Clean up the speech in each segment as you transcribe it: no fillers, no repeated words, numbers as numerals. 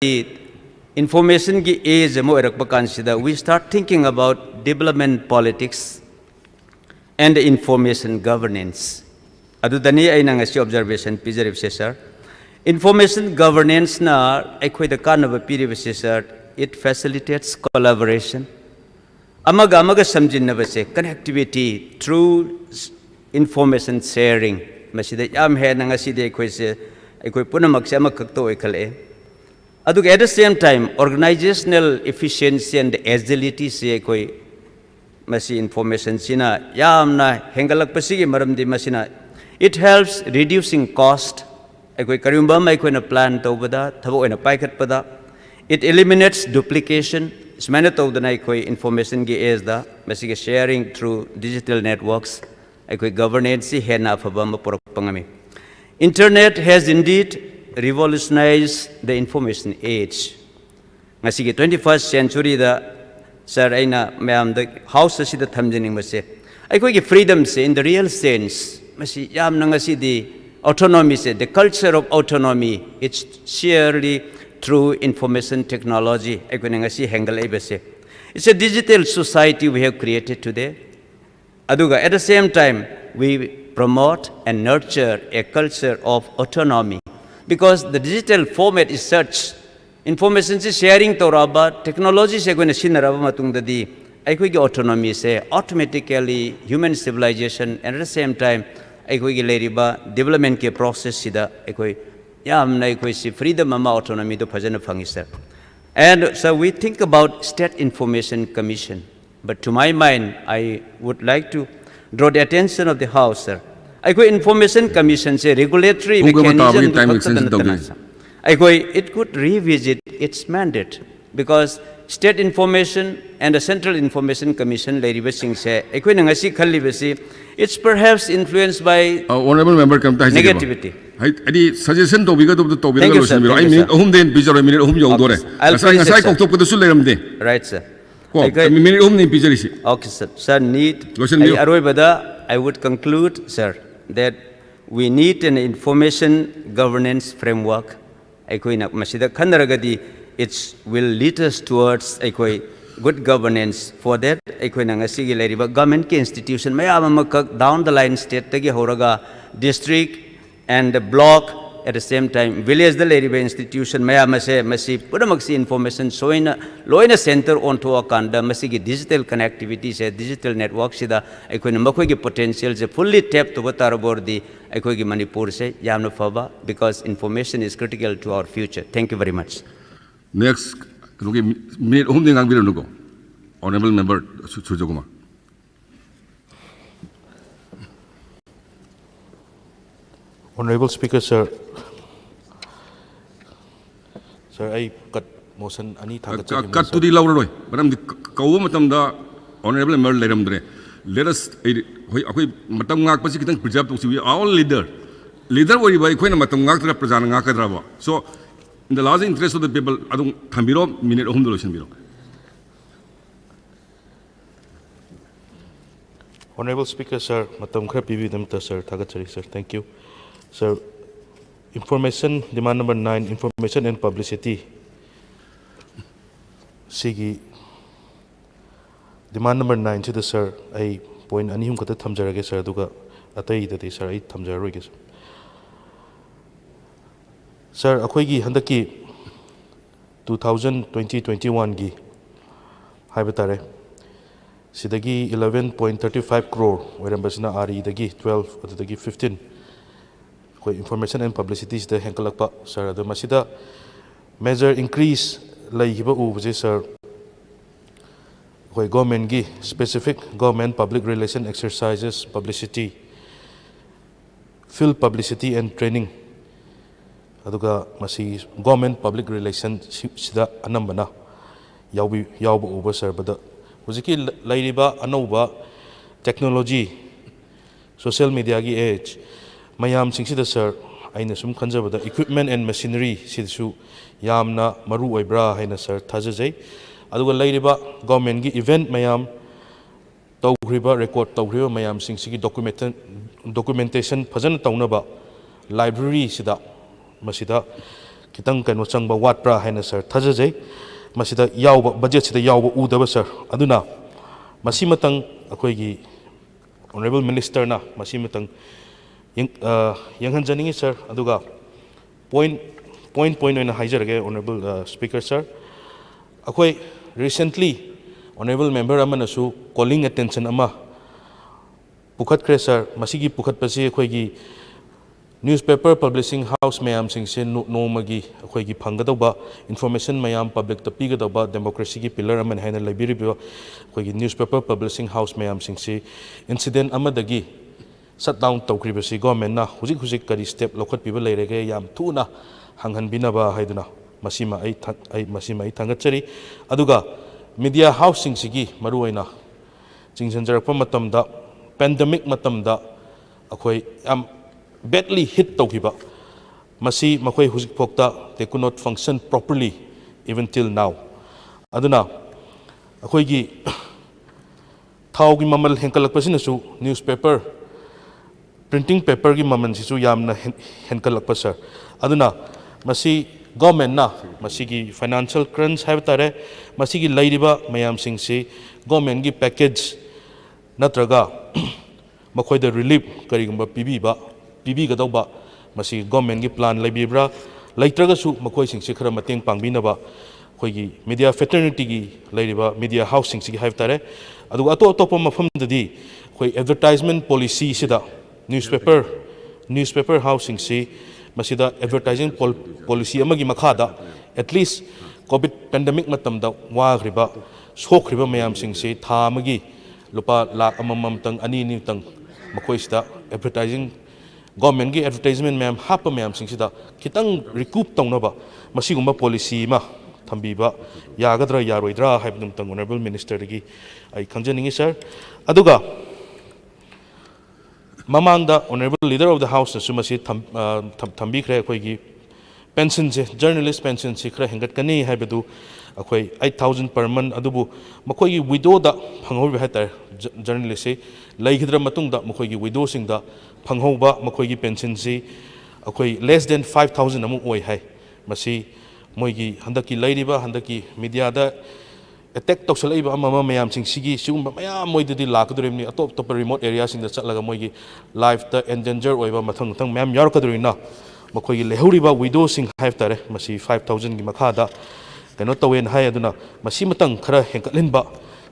information ki age mo erak kansida, we start thinking about development politics and information governance. Adu dani ay nang si observation pizarib sir. Information governance na ekoi the kanaba pirib sir. It facilitates collaboration. Amaga samjin na base connectivity through information sharing. Masida yam he nang si de ekoi se ekoi punamak se amakakto ekale. Aduk at the same time, organizational efficiency and agility se ekoi masi information sina yamna hengalak pasigi maramdi masina. It helps reducing cost. Ekoi karimba mai ekoi na plan tawbada thabo na paikat pada. It eliminates duplication. Smana tawdana ekoi information gi is da masi sharing through digital networks. Ekoi governance si hena afaba porok pangami. Internet has indeed revolutionized the information age. Ngasi 21st century da sir aina mayam the house si da thamjining mase. Ekoi gi freedom se in the real sense. Masi yam na ngasi di autonomy se the culture of autonomy. It's sheerly through information technology. Ekoi ngasi hengal ebese. It's a digital society we have created today. Aduga at the same time we promote and nurture a culture of autonomy. Because the digital format is such, information sharing toraba, technology se going to sinaraba matung dadi, aikoi ki autonomy se automatically human civilization and at the same time aikoi ki leriba development ke process sida aikoi yam na aikoi si freedom ama autonomy to phajana phangisa. And so we think about State Information Commission. But to my mind, I would like to draw the attention of the House, sir. Information Commission say regulatory mechanism. It could revisit its mandate because State Information and the Central Information Commission, it's perhaps influenced by Honorable Member, negativity. Suggestion to Thank you, sir. I mean, Right, sir. Okay, sir. Sir, I would conclude, sir, that we need an information governance framework. It will lead us towards good governance. For that, government institution down the line state district and block. At the same time, village the institution information so in a center onto a kanda digital connectivity digital networks potential fully tapped to the Manipur because information is critical to our future. Thank you very much. Next, Honorable Member Sujoguma. Honorable Speaker, sir. Sir, I cut motion ani cut to the lower way. But I'm the Kawamatam, Honorable Member. Let us Matamak Pacific preserve to see our leader. Leader were by Queen Matamak Prasanaka. So, in the last interest of the people, I don't Tambiro, minute home solution bureau. Honorable Speaker, sir, Matamka PV sir, Tagatari, sir. Thank you. Sir, information demand number 9, information and publicity. Sigi demand number 9 to the sir, I point anihum kata thamjarage sir duga atai dati sir I thamjaroge sir. Sir, akoigi handaki 2020-21 gi haibatare. Sidagi 11.35 crore, wherembasina ari dagi 12 at dagi 15. Information and publicity is the Henkalakpa, sir. The Masida measure increase Laihiba Uzi, sir. Government gi specific government public relation exercises, publicity, field publicity and training. Aduga Masi government public relations Sida Anambana Yaubi over, sir. But the Uziki Laiba Anova technology, social media gi age. Mayam Singsida, sir, I Nasum Kanza, the equipment and machinery, Sidsu, Yamna, Maru Ibra, Haina, sir, Tazaze, Aduga Ladiba, government event Mayam, Togriba, record Togriba, Mayam Singsiki documentation, Pazan Taunaba, library Sida, Masida, kitang kano changba watpra haina sir thajajai masida yawba budget sida yawba udaba sir aduna masimatang akoigi honorable minister na masimatang yanghanjaningi sir aduga point oina haijarage honorable speaker sir akoi recently honorable member amanasu calling attention ama pukhat kre sir masigi pukhat pasi akoigi newspaper publishing house mayam sing se nomagi akoigi phanggadaba information mayam public ta pigadaba democracy gi pillar aman haina labiribo akoigi newspaper publishing house mayam sing se incident amadagi shut down tawkribasi government na hujik kari step lokhat piba leirege yam thuna hanghan binaba haiduna masima ai thangachari aduga media house sing sigi maruaina chingsanjarakpa matamda pandemic matamda akoi am badly hit tawkiba masi makoi hujik phokta they could not function properly even till now aduna akoigi thaugi mamal henkalakpasina su newspaper printing paper gi maman sisu yamna henkalakpa sir aduna masi government na masigi financial crunch haibtare masigi lairiba mayam singsi government gi package natraga makoida relief karigumba pibigadauba masi government gi plan laibibra laitraga su makoi singsi khara mateng pangbinaba khoigi media fraternity gi lairiba media house singsi gi haibtare adu atop mafam dadi khoi advertisement policy sida newspaper housing si masida advertising policy amagi makhada at least covid pandemic matamda wagriba sokriba mayam sing si tha amagi lupa lakh amamam tang ani ni tang makoi sida advertising government gi advertisement mayam hapa mayam sing sida kitang recoup tawnaba masigumba policy ma thambiba yagadra yaroidra haibnum tang honorable minister gi ai khangjaningi sir aduga mamangda honorable leader of the house sumasi thambi khre akoigi pension se journalist pension se khra hengat kani haibadu akoi 8000 per month adubu makoigi widow da phanghobi hatar journalist se laigidra matung da makoigi widow sing da phanghoba makoigi pension se akoi less than 5000 amu oi hai masi moigi handaki lairiba handaki media da attack tawsalaiba amama mayam sing sigi sigumba mayam moidadi lakaduremni atop remote area sing da chatlaga moigi life ta endanger oiba mathang mayam yarkadurina makoigi lehuriba widow sing have tare masi 5000 gi makhada kano tawen hai aduna masi matang khara henkatlinba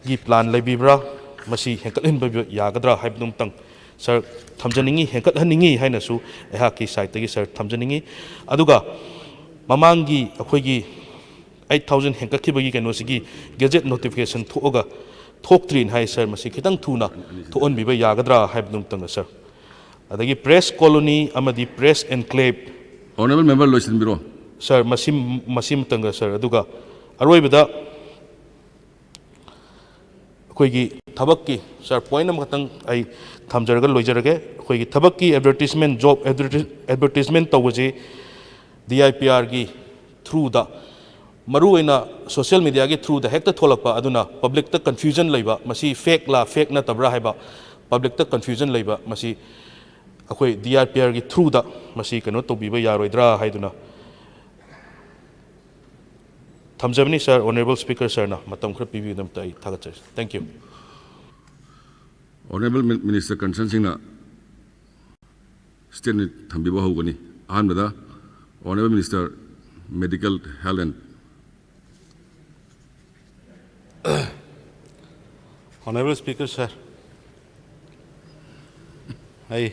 gi plan laibibra masi henkatlinba yagadra haibnum tang sir thamjaningi henkathaningi haina su eha ki site gi sir thamjaningi aduga mamangi akoigi 8000 henkakibagi kanosigi gazette notification thoga thoktrin hai sir masi kitang thuna thon biba yagadra haibnum tanga sir adagi press colony amadi press enclave honorable member loisin biro sir masim tanga sir aduga aroibada akoigi thabakki sir point am khatang ai thamjaraga loijarage akoigi thabakki advertisement job advertisement tawje DIPR gi through the maruina social media gi through the hekta tholakpa aduna public ta confusion leiba masi fake na tabra haiba public ta confusion leiba masi akoi DRPR gi through da masi kano to biba yaroidra haiduna thamjabni sir honorable speaker sir na matam khra pibi dam tai thagachai thank you honorable minister concern singna statement thambiba hogani ahanbada honorable minister medical health and honorable speaker sir I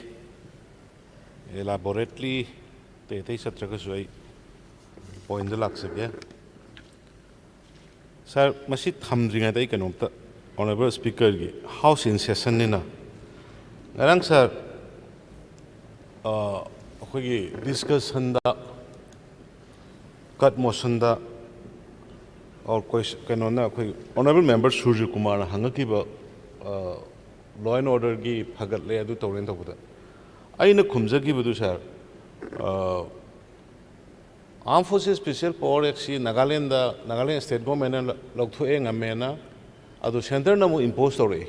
elaborately te satraga suai point the laksabya sir masi thamdringa dai kanomta honorable speaker gi house in session ni na ngarang sir akhoi discussion da cut motion da or kanona akhoi honorable member Surya Kumar hangakiba law and order gi phagat le adu tawren tawda aina khumjagi budu sir armed forces special power actually Nagaland state government lokthue ngamena adu center namu impose tawre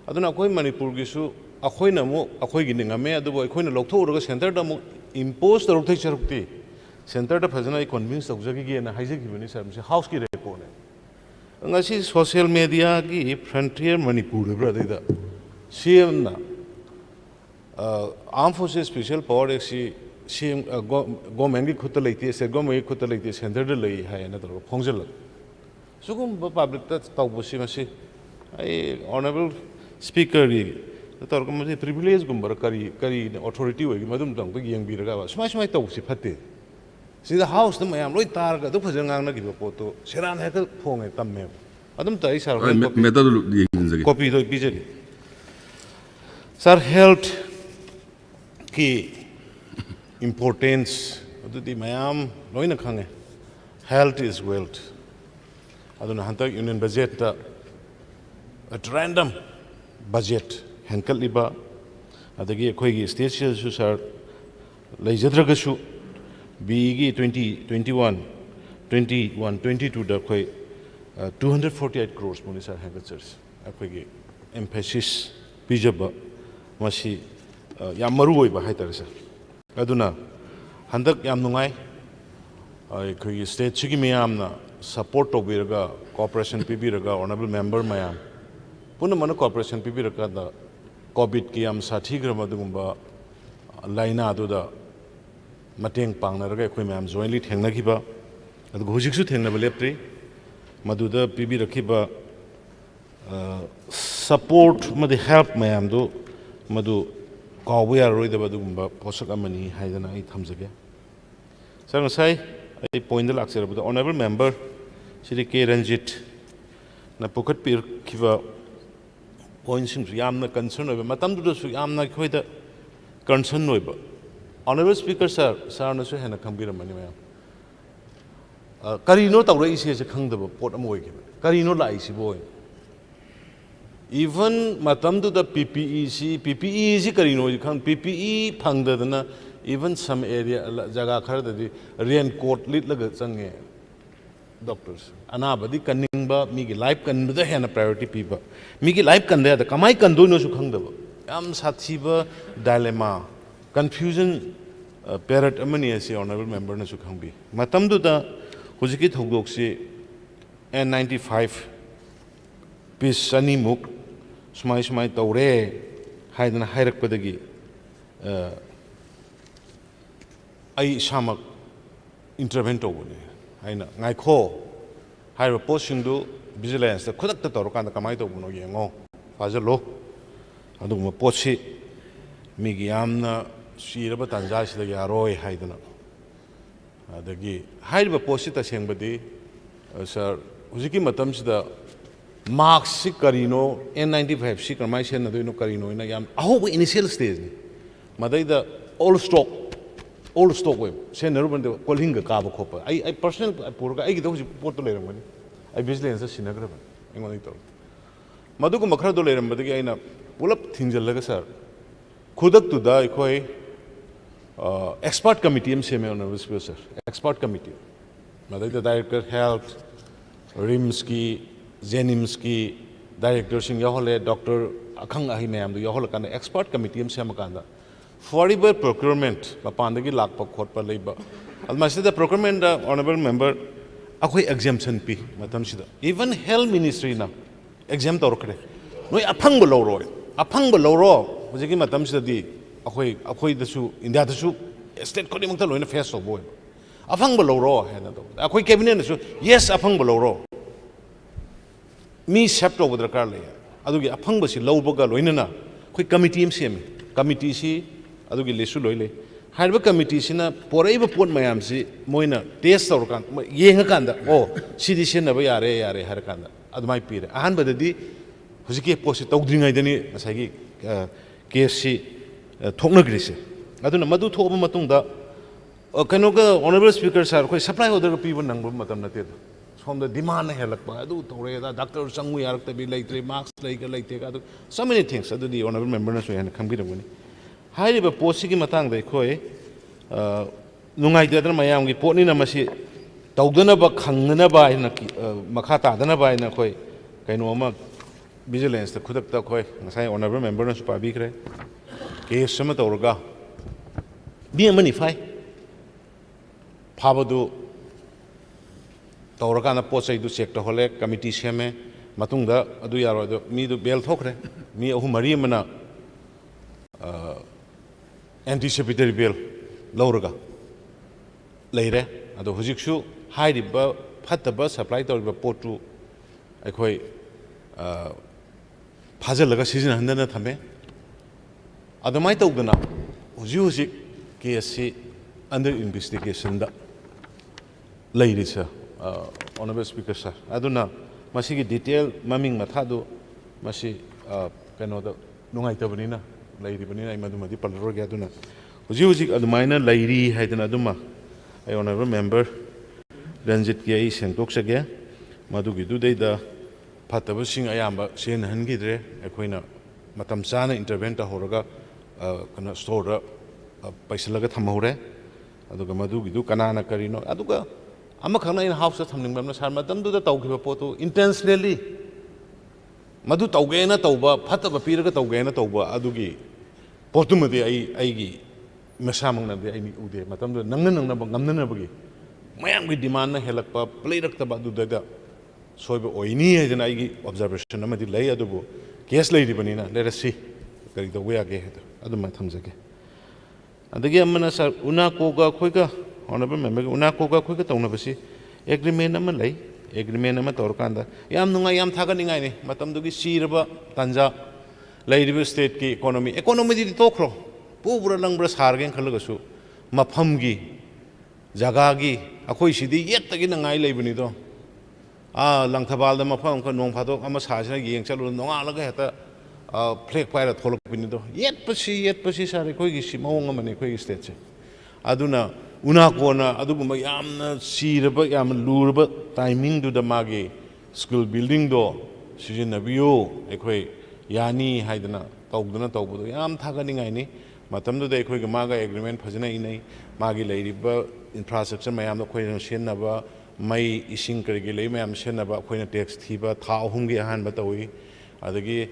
aduna akoi Manipur gi su akoi namu akoi gi ngame adu akoi na loktho uraga center namu impose tawrthai charukti ꯁꯦꯟꯇꯔꯗ ꯐꯖꯅ ꯑꯩ convince ꯇꯧꯖꯈꯤꯒꯦꯅ ꯍꯥꯏꯖꯈꯤꯕꯅꯤ ꯁꯥꯔ ꯃꯁꯤ ꯍꯥꯎꯁꯀꯤ ꯔꯦꯄꯣꯔꯠꯅꯦ ꯉꯁꯤ social ꯃꯦꯗꯤꯌꯥꯒꯤ Frontier Manipur ꯍꯥꯏꯕ꯭ꯔꯥ ꯑꯗꯩꯗ ꯁꯤꯑꯦꯝꯅ armed forces special power एक्सी सीएम गवर्नमेंट की खुद लेते स्टेट गवर्नमेंट की खुद लेते सेंटर लई है नतर फोंजल सुगुम पब्लिक तौबसी मसी आई ऑनरेबल स्पीकर नतर मसी प्रिविलेज गुम्बर करी करी अथॉरिटी होगी मदुम तंग येंबिरगा सुमाय सुमाय तौबसी फते सिदा हाउस न मयाम लोई तारगा दु फजन गांगना गिबो पोतो सेरान हेक फोंगे तम्मे अदुम तई सर मेथड येंजगे कॉपी दो बीजेगी सर हेल्थ की इम्पोर्टेंस अदुदी मयाम लोइना खंगे हेल्थ इज वेल्थ अदुना हंतक यूनियन बजट ता एट रैंडम बजट हेंकलिबा अदगी अखोइगी स्टेट सु सर लेजद्रगसु बीगी 2022 दा अखोइ 248 crores मुनि सर हेंकचर्स अखोइगी एम्फेसिस पिजबा मसी याम मरु होइबा हाइतारे सर अदुना हंदक याम नुंगाई अखोइगी स्टेट सिगी मियामना सपोर्ट तौबिरगा कोऑपरेशन पिबिरगा ऑनरेबल मेंबर मयाम पुनः मन कोऑपरेशन पिबिरगा दा कोविड की याम साथीग्रम अदुगुंबा लाइना अदुदा मतेंग पांगनरगा अखोइ मयाम जॉइनली थेंगनाखिबा अदु हुजिकसु थेंगनबा लेप्त्री मदुदा पिबिरखिबा सपोर्ट मदे हेल्प मयाम दो मदु कावबा यारोइदबा अदुगुंबा पोसक अमनी हाइदना आई थमजगे sir ngасai ai point da lakserabda honorable member shri k ranjit na pukat pir khiba point sing yamna concern oiba matam du su yamna khoida concern oiba honorable speaker sir na su hena khambiramani mayam karino tawra ise se khangdaba pot am oige karino lai si boy even matam du da PPE si karino khang PPE phangdadana even some area jaga khar da raincoat lit laga change doctors anabadi kaningba mi gi life kan da hena priority piba mi gi life kan da kamai kan do no su khangdaba yam sathiba dilemma confusion parrot amani ase honorable member na su khangbi matam du da hujiki thogdok si N95 piece ani muk sumai tawre haidana hairak padagi ai samak intervene tawne haina ngaikho haira posting du vigilance da khudak ta tawrkan da kamai tawbuno yengo fajalo aduguma posi migi yamna siraba tanja sida yaroi haidana adagi haira posi ta sengbadi sir hujiki matam sida marks si karino N95 si kamai sen na doino karino ina yam aho initial stage ni madai da all stock web sen naru bande kolhinga ka ba khopa ai personal purga ai gido pot to leram gani ai vigilance sinagra ba engoni to madu ko makhra do leram badagi aina pulap thinjal laga sir khudak tu da khoi expert committee em seme honorable speaker sir expert committee madai da director health rims ki jenims ki director sing yahole doctor akhang ahi mayam do yahole kan expert committee em sema kanda forever procurement mapandagi lakpa khotpa leiba almasida procurement da honorable member akhoi exemption pi matam sida even health ministry na exempt torkre noi aphang bo loro hojiki matam sida di akhoi da su india da su state kodimang ta loina face of boy aphang bo loro hena do akhoi cabinet na su yes aphang bo loro mi septo bo drakar le adugi aphang bo si lawbaga loina na khoi committee em semi committee si adugi lesu loile harba committee sina poraiba pon mayam si moina test tawrkan yenga kanda o sidi sena ba yare har kanda admai pire ahan badadi hujiki posi tawdringai dani masagi case si thokna grise aduna madu thoba matungda kano ga honorable speaker sir khoi supply order piba nangba matam nate somda demand helakpa adu tore da doctor sangu yarak tabi leitre marks leiga leite ga so many things adudi honorable member na so yana khamgirabani हाइरिबा पोसिगी मतंग खोई नुंगाइदन मयाम की pony नमसी तौदनबा खंगनबा इन मखा तादनबा इन खोई कइनोमा vigilance the खुदक खोई ngасai honorable member na सुपा बिखरे केस सम तौरगा बी अमनी फाइ ꯐꯥꯕꯗꯨ ꯇꯧꯔꯀꯥꯟꯗ ꯄꯣꯠ ꯆꯩꯗꯨ ꯆꯦꯛ ꯇꯧꯍꯜꯂꯦ ꯀꯃꯤꯇꯤ ꯁꯦꯝꯃꯦ ꯃꯇꯨꯡꯗ ꯑꯗꯨ ꯌꯥꯔꯣꯏ ꯑꯗꯣ ꯃꯤꯗꯨ ꯕꯦꯜ ꯊꯣꯛꯈ꯭ꯔꯦ ꯃꯤ ꯑꯍꯨꯝ ꯃꯔꯤ ꯑꯃꯅ ꯑꯦꯟꯇꯤꯁꯤꯄꯦꯇꯔꯤ ꯕꯦꯜ ꯂꯧꯔꯒ ꯂꯩꯔꯦ ꯑꯗꯣ ꯍꯧꯖꯤꯛꯁꯨ ꯍꯥꯏꯔꯤꯕ ꯐꯠꯇꯕ ꯁꯄ꯭ꯂꯥꯏ ꯇꯧꯔꯤꯕ ꯄꯣꯠꯇꯨ ꯑꯩꯈꯣꯏ ꯐꯥꯖꯤꯜꯂꯒ ꯁꯤꯖꯤꯟꯅꯍꯟꯗꯅ ꯊꯝꯃꯦ ꯑꯗꯨꯃꯥꯏꯅ ꯇꯧꯗꯅ ꯍꯧꯖꯤꯛ ꯀꯦꯁꯁꯤ ꯑꯟꯗꯔ ꯏꯟꯚꯦꯁꯇꯤꯒꯦꯁꯟꯗ ꯂꯩꯔꯤ ꯁꯥꯔ ꯑꯣꯅꯔꯦꯕꯜ ꯁ꯭ꯄꯤꯀꯔ ꯁꯥꯔ ꯑꯗꯨꯅ ꯃꯁꯤꯒꯤ ꯗꯤꯇꯦꯜ ꯃꯃꯤꯡ ꯃꯊꯥꯗꯨ ꯃꯁꯤ ꯀꯩꯅꯣꯗ ꯅꯨꯡꯉꯥꯏꯇꯕꯅꯤꯅ ꯂꯩꯔꯤꯕꯅꯤ나 ꯑꯩ ꯃꯗꯨꯃꯗꯤ ꯄꯜꯂꯔꯣꯏꯒꯦ ꯑꯗꯨꯅ ꯍꯧꯖꯤꯛ ꯑꯗꯨꯃꯥꯏꯅ ꯂꯩꯔꯤ ꯍꯥꯏꯗꯅ ꯑꯗꯨꯃ ꯑꯩ ꯑꯣꯅꯔꯦꯕꯜ ꯃꯦꯝꯕꯔ ꯔꯟꯖꯤꯠꯀꯤ ꯑꯩ ꯁꯦꯡꯗꯣꯛꯆꯒꯦ ꯃꯗꯨꯒꯤꯗꯨꯗꯩꯗ ꯐꯠꯇꯕꯁꯤꯡ ꯑꯌꯥꯝꯕ ꯁꯤꯖꯤꯟꯅꯍꯟꯈꯤꯗ꯭ꯔꯦ ꯑꯩꯈꯣꯏꯅ ꯃꯇꯝ ꯆꯥꯅ ꯏꯟꯇꯔꯚꯦꯟ ꯇꯧꯍꯧꯔꯒ ꯀꯩꯅꯣ ꯁ꯭ꯇꯣꯔꯗ ꯄꯩꯁꯤꯜꯂꯒ ꯊꯝꯍꯧꯔꯦ ꯑꯗꯨꯒ ꯃꯗꯨꯒꯤꯗꯨ ꯀꯅꯥꯅ ꯀꯔꯤꯅꯣ ꯑꯗꯨꯒ ꯑꯃꯈꯛꯅ ꯑꯩꯅ ꯍꯥꯎꯁꯇ ꯊꯝꯅꯤꯡꯕ ꯑꯃꯅ ꯁꯥꯔ ꯃꯇꯝꯗꯨꯗ ꯇꯧꯈꯤꯕ ꯄꯣꯠꯇꯨ ꯏꯟꯇꯦꯟꯁꯅꯦꯜꯂꯤ ꯃꯗꯨ ꯇꯧꯒꯦꯅ ꯇꯧꯕ ꯐꯠꯇꯕ ꯄꯤꯔꯒ ꯇꯧꯒꯦꯅ ꯇꯧꯕ ꯑꯗꯨꯒꯤ ꯄꯣꯠꯇꯨꯃꯗꯤ ꯑꯩꯒꯤ ꯃꯁꯥꯃꯛꯅꯗꯤ ꯑꯩ ꯎꯗꯦ ꯃꯇꯝꯗꯨꯗ ꯅꯪꯅꯅꯕ ꯉꯝꯅꯅꯕꯒꯤ ꯃꯌꯥꯝꯒꯤ ꯗꯤꯃꯥꯟꯅ ꯍꯦꯜꯂꯛꯄ ꯂꯩꯔꯛꯇꯕ ꯑꯗꯨꯗꯩꯗ ꯁꯣꯏꯕ ꯑꯣꯏꯅꯤ ꯍꯥꯏꯗꯅ ꯑꯩꯒꯤ ꯑꯣꯕꯖꯥꯔꯕꯦꯁꯟ ꯑꯃꯗꯤ ꯂꯩ ꯑꯗꯨꯕꯨ ꯀꯦꯁ ꯂꯩꯔꯤꯕꯅꯤꯅ ꯂꯩꯔꯁꯤ ꯀꯔꯤ ꯇꯧꯕ ꯌꯥꯒꯦ ꯍꯥꯏꯗꯣ ꯑꯗꯨꯃꯥꯏꯅ ꯊꯝꯖꯒꯦ ꯑꯗꯒꯤ ꯑꯃꯅ ꯁꯥꯔ ꯎꯅꯥꯀꯣꯒ ꯑꯩꯈꯣꯏꯒ ꯑꯣꯅꯔꯦꯕꯜ ꯃꯦꯝꯕꯔꯒ ꯎꯅꯥꯀꯣꯒ ꯑꯩꯈꯣꯏꯒ ꯇꯧꯅꯕꯁꯤ ꯑꯦꯒ꯭ꯔꯤꯃꯦꯟ ꯑꯃ ꯂꯩ ꯑꯦꯒ꯭ꯔꯤꯃꯦꯟ ꯑꯃ ꯇꯧꯔꯀꯥꯟꯗ ꯌꯥꯝ ꯅꯨꯡꯉꯥꯏ ꯌꯥꯝ ꯊꯥꯒꯠꯅꯤꯡꯉꯥꯏꯅꯤ ꯃꯇꯝꯗꯨꯒꯤ ꯆꯤꯔꯕ ꯇꯥꯟꯖꯥ ꯂꯩꯔꯤꯕ ꯁ꯭ꯇꯦꯠꯀꯤ ꯏꯀꯣꯅꯣꯃꯤꯗꯤ ꯇꯣꯛꯈ꯭ꯔꯣ ꯄꯨꯕ꯭ꯔꯥ ꯂꯪꯕ꯭ꯔꯥ ꯁꯥꯔꯒꯦꯅ ꯈꯜꯂꯒꯁꯨ ꯃꯐꯝꯒꯤ ꯖꯒꯥꯒꯤ ꯑꯩꯈꯣꯏ ꯁꯤꯗꯤ ꯌꯦꯠꯇꯒꯤꯅ ꯉꯥꯏ ꯂꯩꯕꯅꯤꯗꯣ ꯂꯪꯊꯕꯥꯜꯗ ꯃꯐꯝ ꯑꯃꯈꯛ ꯅꯣꯡ ꯐꯥꯗꯣꯛ ꯑꯃ ꯁꯥꯁꯤꯅ ꯌꯦꯡ ꯆꯠꯂꯨꯔ ꯅꯣꯡꯉꯥꯜꯂꯒ ꯍꯦꯛꯇ ꯐ꯭ꯂꯦꯛ ꯄꯥꯏꯔ ꯊꯣꯛꯂꯛꯄꯅꯤꯗꯣ ꯌꯦꯠꯄꯁꯤ ꯁꯥꯔ ꯑꯩꯈꯣꯏꯒꯤ ꯁꯤ ꯃꯑꯣꯡ ꯑꯃꯅꯤ ꯑꯩꯈꯣꯏꯒꯤ ꯁ꯭ꯇꯦꯠꯁꯦ ꯑꯗꯨꯅ ꯎꯅꯥꯀꯣꯅ ꯑꯗꯨꯒꯨꯝꯕ ꯌꯥꯝꯅ ꯆꯤꯔꯕ ꯌꯥꯝꯅ ꯂꯨꯔꯕ ꯇꯥꯏꯃꯤꯡꯗꯨꯗ ꯃꯥꯒꯤ ꯁ꯭ꯀꯨꯜ ꯕꯤꯜꯗꯤꯡꯗꯣ ꯁꯤꯖꯤꯟꯅꯕꯤꯌꯨ ꯑꯩꯈꯣꯏ ꯌꯥꯅꯤ ꯍꯥꯏꯗꯅ ꯇꯧꯕꯗꯣ ꯌꯥꯝ ꯊꯥꯒꯠꯅꯤꯡꯉꯥꯏꯅꯤ ꯃꯇꯝꯗꯨꯗ ꯑꯩꯈꯣꯏꯒ ꯃꯥꯒ ꯑꯦꯒ꯭ꯔꯤꯃꯦꯟ ꯐꯖꯅ ꯏꯅꯩ ꯃꯥꯒꯤ ꯂꯩꯔꯤꯕ ꯏꯟꯐ꯭ꯔꯥꯁ꯭ꯇꯔꯛꯆꯔ ꯃꯌꯥꯝꯗꯣ ꯑꯩꯈꯣꯏꯅ ꯁꯤꯖꯤꯟꯅꯕ ꯃꯩ ꯏꯁꯤꯡ ꯀꯔꯤꯒꯤ ꯂꯩ ꯃꯌꯥꯝ ꯁꯤꯖꯤꯟꯅꯕ ꯑꯩꯈꯣꯏꯅ ꯇꯦꯛꯁ ꯊꯤꯕ ꯊꯥ 3ꯒꯤ ꯑꯍꯥꯟꯕ ꯇꯧꯏ ꯑꯗꯒꯤ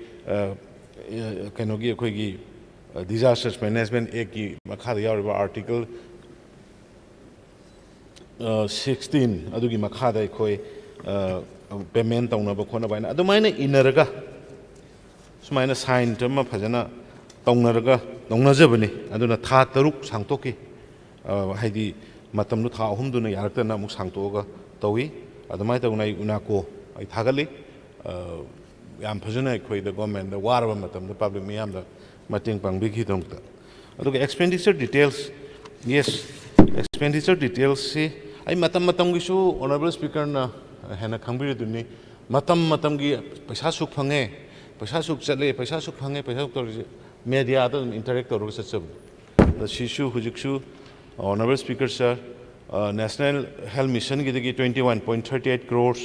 ꯀꯩꯅꯣꯒꯤ ꯑꯩꯈꯣꯏꯒꯤ ꯗꯤꯖꯥꯁꯇꯔꯁ ꯃꯦꯅꯦꯖꯃꯦꯟ ꯑꯦꯛꯀꯤ ꯃꯈꯥꯗ ꯌꯥꯎꯔꯤꯕ ꯑꯥꯔꯇꯤꯀꯜ 16 ꯑꯗꯨꯒꯤ ꯃꯈꯥꯗ ꯑꯩꯈꯣꯏ ꯄꯦꯃꯦꯟ ꯇꯧꯅꯕ ꯈꯣꯠꯅꯕ ꯍꯥꯏꯅ ꯑꯗꯨꯃꯥꯏꯅ ꯏꯟꯅꯔꯒ ꯁꯨꯃꯥꯏꯅ ꯁꯥꯏꯟ ꯑꯃ ꯐꯖꯅ ꯇꯧꯅꯖꯕꯅꯤ ꯑꯗꯨꯅ ꯊꯥ 6 ꯁꯥꯡꯇꯣꯛꯈꯤ ꯍꯥꯏꯗꯤ ꯃꯇꯝꯗꯨ ꯊꯥ 3ꯗꯨꯅ ꯌꯥꯔꯛꯇꯅ ꯑꯃꯨꯛ ꯁꯥꯡꯇꯣꯛꯑꯒ ꯇꯧꯏ ꯑꯗꯨꯃꯥꯏꯅ ꯇꯧꯅ ꯑꯩ ꯎꯅꯥꯀꯣ ꯑꯩ ꯊꯥꯒꯠꯂꯤ ꯌꯥꯝ ꯐꯖꯅ ꯑꯩꯈꯣꯏꯗ ꯒꯣꯔꯃꯦꯟꯗ ꯋꯥꯔꯕ ꯃꯇꯝꯗ ꯄꯥꯕ꯭ꯂꯤꯛ ꯃꯤꯌꯥꯝꯗ ꯃꯇꯦꯡ ꯄꯥꯡꯕꯤꯈꯤꯗꯃꯛꯇ ꯑꯗꯨꯒ ꯑꯦꯛꯁꯄꯦꯟꯗꯤꯆꯔ ꯗꯤꯇꯦꯜꯁ ꯌꯦꯁ ꯑꯦꯛꯁꯄꯦꯟꯗꯤꯆꯔ ꯗꯤꯇꯦꯜꯁꯁꯤ ꯑꯩ ꯃꯇꯝꯒꯤꯁꯨ ꯑꯣꯅꯔꯦꯕꯜ ꯁ꯭ꯄꯤꯀꯔꯅ ꯍꯦꯟꯅ ꯈꯪꯕꯤꯔꯗꯨꯅꯤ ꯃꯇꯝꯒꯤ ꯄꯩꯁꯥ ꯁꯨꯛ ꯐꯪꯉꯦ ꯄꯩꯁꯥ ꯁꯨꯛ ꯆꯠꯂꯦ ꯄꯩꯁꯥ ꯁꯨꯛ ꯐꯪꯉꯦ ꯄꯩꯁꯥ ꯁꯨꯛ ꯇꯧꯔꯤꯁꯦ ꯃꯦꯗꯤꯌꯥꯗ ꯑꯗꯨꯝ ꯏꯟꯇꯔꯦꯛ ꯇꯧꯔꯒ ꯆꯠꯆꯕꯅꯤ ꯑꯗ ꯁꯤꯁꯨ ꯍꯧꯖꯤꯛꯁꯨ ꯑꯣꯅꯔꯦꯕꯜ ꯁ꯭ꯄꯤꯀꯔ ꯁꯥꯔ ꯅꯦꯁꯅꯦꯜ ꯍꯦꯜꯊ ꯃꯤꯁꯟꯒꯤꯗꯒꯤ 21.38 crores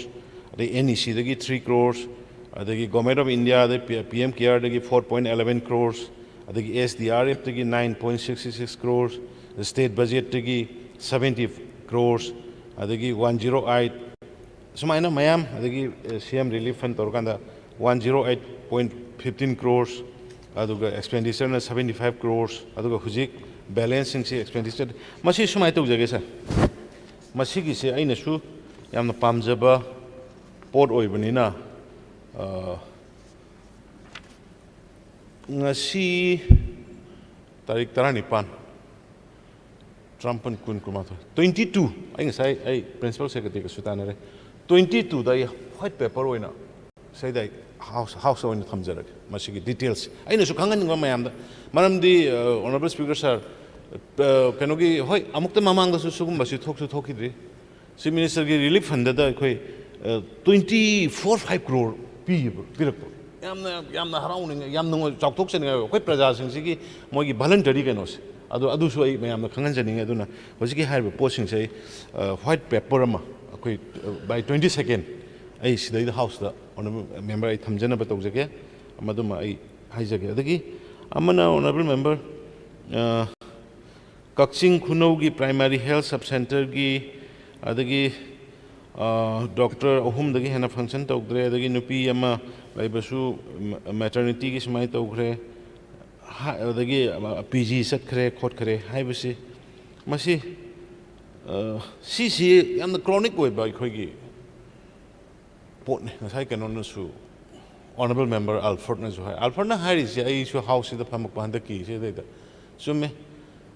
ꯑꯗꯩ NECꯗꯒꯤ 3 crores ꯑꯗꯒꯤ ꯒꯣꯔꯃꯦꯟꯠ ꯑꯣꯐ ꯏꯟꯗꯤꯌꯥꯗ PM ꯀꯦꯌꯔꯗꯒꯤ 4.11 crores ꯑꯗꯒꯤ SDRFꯗꯒꯤ 9.66 crores ꯁ꯭ꯇꯦꯠ ꯕꯖꯦꯠꯇꯒꯤ 70 crores ꯑꯗꯒꯤ 108 ꯁꯨꯃꯥꯏꯅ ꯃꯌꯥꯝ ꯑꯗꯒꯤ CM ꯔꯤꯂꯤꯐ ꯐꯟ ꯇꯧꯔꯀꯥꯟꯗ 108.15 crores ꯑꯗꯨꯒ ꯑꯦꯛꯁꯄꯦꯟꯗꯤꯆꯔꯅ 75 crores ꯑꯗꯨꯒ ꯍꯧꯖꯤꯛ ꯕꯦꯂꯦꯟꯁꯁꯤꯡꯁꯤ ꯑꯦꯛꯁꯄꯦꯟꯗꯤꯆꯔ ꯃꯁꯤ ꯁꯨꯃꯥꯏꯅ ꯇꯧꯖꯒꯦ ꯁꯥꯔ ꯃꯁꯤꯒꯤꯁꯦ ꯑꯩꯅꯁꯨ ꯌꯥꯝꯅ ꯄꯥꯝꯖꯕ ꯄꯣꯠ ꯑꯣꯏꯕꯅꯤꯅ ꯉꯁꯤ ꯇꯥꯔꯤꯛ 19 ꯇꯔꯥꯃꯥꯄꯟ 22 ꯑꯩ ꯉꯁꯥꯏ ꯑꯩ ꯄ꯭ꯔꯤꯟꯁꯤꯄꯜ ꯁꯦꯀ꯭ꯔꯦꯇꯔꯤꯒꯁꯨ ꯇꯥꯟꯅꯔꯦ 22ꯗ ꯑꯩ ꯋꯥꯏꯠ ꯄꯦꯄꯔ ꯑꯣꯏꯅ ꯁꯤꯗ ꯑꯩ ꯍꯥꯎꯁ ꯑꯣꯏꯅ ꯊꯝꯖꯔꯒꯦ ꯃꯁꯤꯒꯤ ꯗꯤꯇꯦꯜꯁ ꯑꯩꯅꯁꯨ ꯈꯪꯍꯟꯅꯤꯡꯕ ꯃꯌꯥꯝꯗ ꯃꯔꯝꯗꯤ ꯑꯣꯅꯔꯦꯕꯜ ꯁ꯭ꯄꯤꯀꯔ ꯁꯥꯔ ꯀꯩꯅꯣꯒꯤ ꯍꯣꯏ ꯑꯃꯨꯛꯇ ꯃꯃꯥꯡꯗꯁꯨ ꯁꯤꯒꯨꯝꯕꯁꯤ ꯊꯣꯛꯈꯤꯗ꯭ꯔꯤ ꯆꯤꯐ ꯃꯤꯅꯤꯁꯇꯔꯒꯤ ꯔꯤꯂꯤꯐ ꯐꯟꯗꯗ ꯑꯩꯈꯣꯏ 24-5 crore ꯄꯤꯔꯛꯄ ꯌꯥꯝꯅ ꯍꯔꯥꯎꯅꯤꯡꯉꯥꯏ ꯌꯥꯝ ꯆꯥꯎꯊꯣꯛꯆꯅꯤꯡꯉꯥꯏ ꯑꯩꯈꯣꯏ ꯄ꯭ꯔꯖꯥꯁꯤꯡꯁꯤꯒꯤ ꯃꯣꯏꯒꯤ ꯚꯂꯟꯇꯔꯤ ꯀꯩꯅꯣꯁꯦ ꯑꯗꯨꯁꯨ ꯑꯩ ꯃꯌꯥꯝꯅ ꯈꯪꯍꯟꯖꯅꯤꯡꯉꯤ ꯑꯗꯨꯅ ꯍꯧꯖꯤꯛꯀꯤ ꯍꯥꯏꯔꯤꯕ ꯄꯣꯠꯁꯤꯡꯁꯦ ꯑꯩ ꯋꯥꯏꯠ ꯄꯦꯄꯔ ꯑꯃ ꯑꯩꯈꯣꯏ ꯕꯥꯏ 22 ꯑꯩ ꯁꯤꯗꯩꯗ ꯍꯥꯎꯁꯇ ꯑꯣꯅꯔꯦꯕꯜ ꯃꯦꯝꯕꯔ ꯑꯩ ꯊꯝꯖꯅꯕ ꯇꯧꯖꯒꯦ ꯃꯗꯨꯃ ꯑꯩ ꯍꯥꯏꯖꯒꯦ ꯑꯗꯒꯤ ꯑꯃꯅ ꯑꯣꯅꯔꯦꯕꯜ ꯃꯦꯝꯕꯔ ꯀꯛꯆꯤꯡ ꯈꯨꯅꯧꯒꯤ ꯄ꯭ꯔꯥꯏꯃꯥꯔꯤ ꯍꯦꯜꯊ ꯁꯕ ꯁꯦꯟꯇꯔꯒꯤ ꯑꯗꯒꯤ ꯗꯣꯛꯇꯔ 3ꯗꯒꯤ ꯍꯦꯟꯅ ꯐꯪꯁꯟ ꯇꯧꯗ꯭ꯔꯦ ꯑꯗꯒꯤ ꯅꯨꯄꯤ ꯑꯃ ꯂꯩꯕꯁꯨ ꯃꯦꯇꯔꯅꯤꯇꯤꯒꯤ ꯁꯨꯃꯥꯏꯅ ꯇꯧꯈ꯭ꯔꯦ ꯑꯗꯒꯤ PG ꯆꯠꯈ꯭ꯔꯦ ꯈꯣꯠꯈ꯭ꯔꯦ ꯍꯥꯏꯕꯁꯤ ꯃꯁꯤ CC and the chronic way by Quiggy. Port Nasa Honorable Member Alfred Nazuha. Alfred Harris, I issue house in the Pamakpanda key, say that. So me,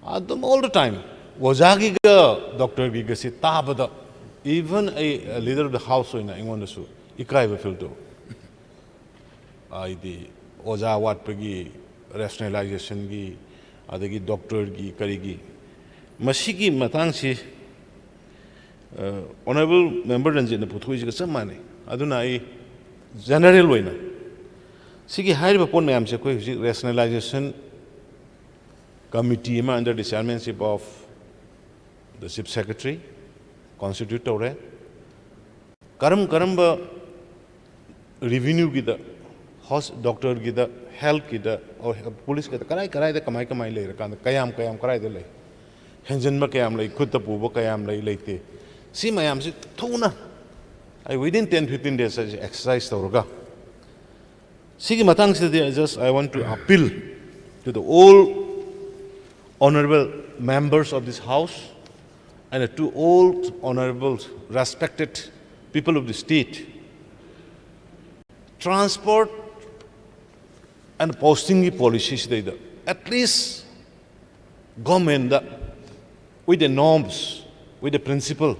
them all the time. Wazagiga, Dr. Gigasi, Tabada, even a leader of the house in Ingwandasu, Ikaiva Filto. The Oza Wat Pegi, rationalization gi, Adagi doctor gi, Karigi. Masiki Matangsi, Honorable Member and in the Putuiga some money. Aduna general winner. Siki high upon me, rationalization committee under the chairmanship of the Chief Secretary, constitute Tore. Karamba revenue gida, host doctor gida, health gida, or police gida, Karai the Kamai later, Kayam Karai the lay. Henjen Makayam lay, Kutapu, Kayam lay. See my am tuna. Within 10-15 days, I exercise Toroga. Sigi Matang said, I want to appeal to the all honorable members of this house and to all honorable, respected people of the state. Transport and posting policies, at least government with the norms, with the principle,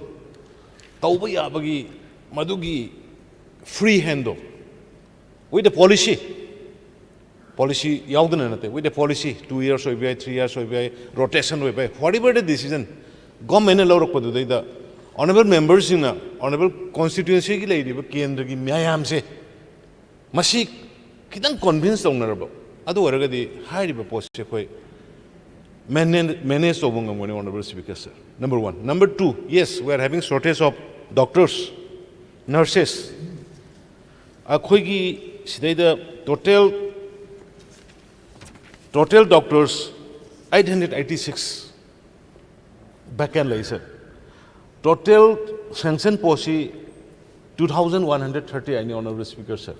Madugi free handle with the policy Yaudanate, with the policy 2 years or 3 years or rotation or whatever the decision, government allow the honorable members in honorable constituency lady, Kendri Mayamse Mashik Kitan convinced honorable. Other the high post menace of honorable speaker, sir. Number one. Number two, yes, we are having shortage of doctors. Nurses. Akwigi the total doctors 886 back and laser. Total sanction policy 2,130 any honorable speaker sir.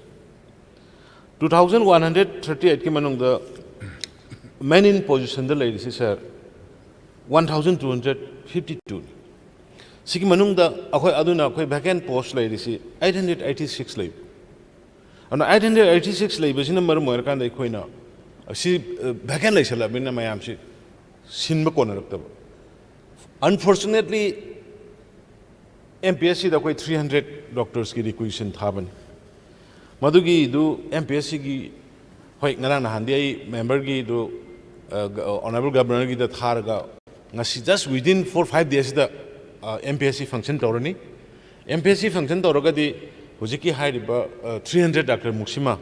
2,138 came among the men in position the ladies sir 1,252. Siki manung da akhoi aduna akhoi vacant post lai risi 886 lai. Ana 886 lai basina marum moir kan dai khoina si vacant lai sala binna mayam si sinba kona raktaba. Unfortunately MPSC da koi 300 doctors ki requisition thaban. Madugi du MPSC ki hoi ngarang na handi ai member ki du honorable governor ki da tharaga ngasi just within 4-5 days da MPSC function Torani. MPSC function Toragadi, Hujiki Haiba, 300 Dr. Muxima.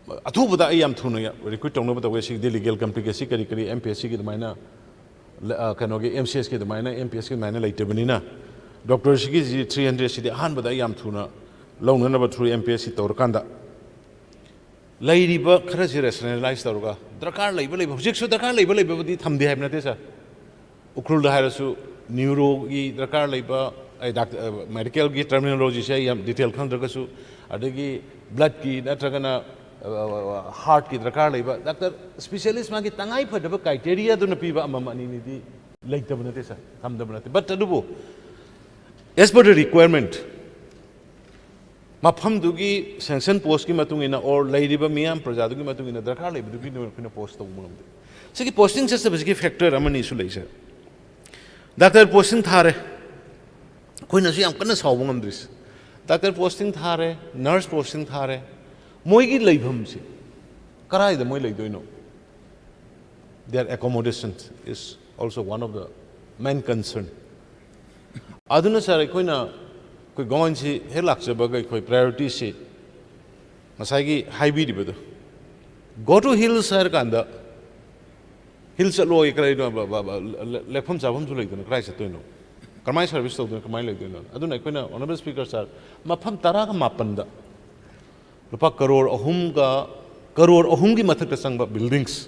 Atubuda I am Tunia, recruit on the way the legal complicacy, MPSC the minor, Kanogi, MCSK the minor, MPSK minor like Tebanina. Dr. Shiki 300 city, Han, but I am Tuna, long number 3 MPSC Torkanda. Lady Burke, Cressy rationalized Torga. Drakar label, Drakar label, the Tamdi Habnatesa. Ukrul Harasu. Neuro gi drakar laiba medical gi terminology say detail kan dragasu adagi blood ki natragana heart ki drakar laiba doctor specialist ma gi tangai phadaba criteria do na piba amama ni ni di laitabna te sa thamdabna te but adubu as per the requirement mafam dugi sanction post ki matungina or laidiba miyam praja dugi matungina drakar laiba dugi no post tawmum so ki posting just a factor amani isu laisa Doctor posting thare, Queen Asiam can solve on this. Doctor posting thare, nurse posting thare, Moigi labumsi. Karai the Moy like their accommodation is also one of the main concern. Aduna Saraquina could go and see Hilaxaburg, priority seat. Masagi high beat. Go to Hills Sarkanda. Hills at low, Lepum Savum to like the Christ at Tuno. Kamai service to the Kamai like Tuno. I don't know, honorable speakers are Mapam Taraka Mapanda. Lupa Karor Ohunga, Karor Ohungi Matakasanga buildings.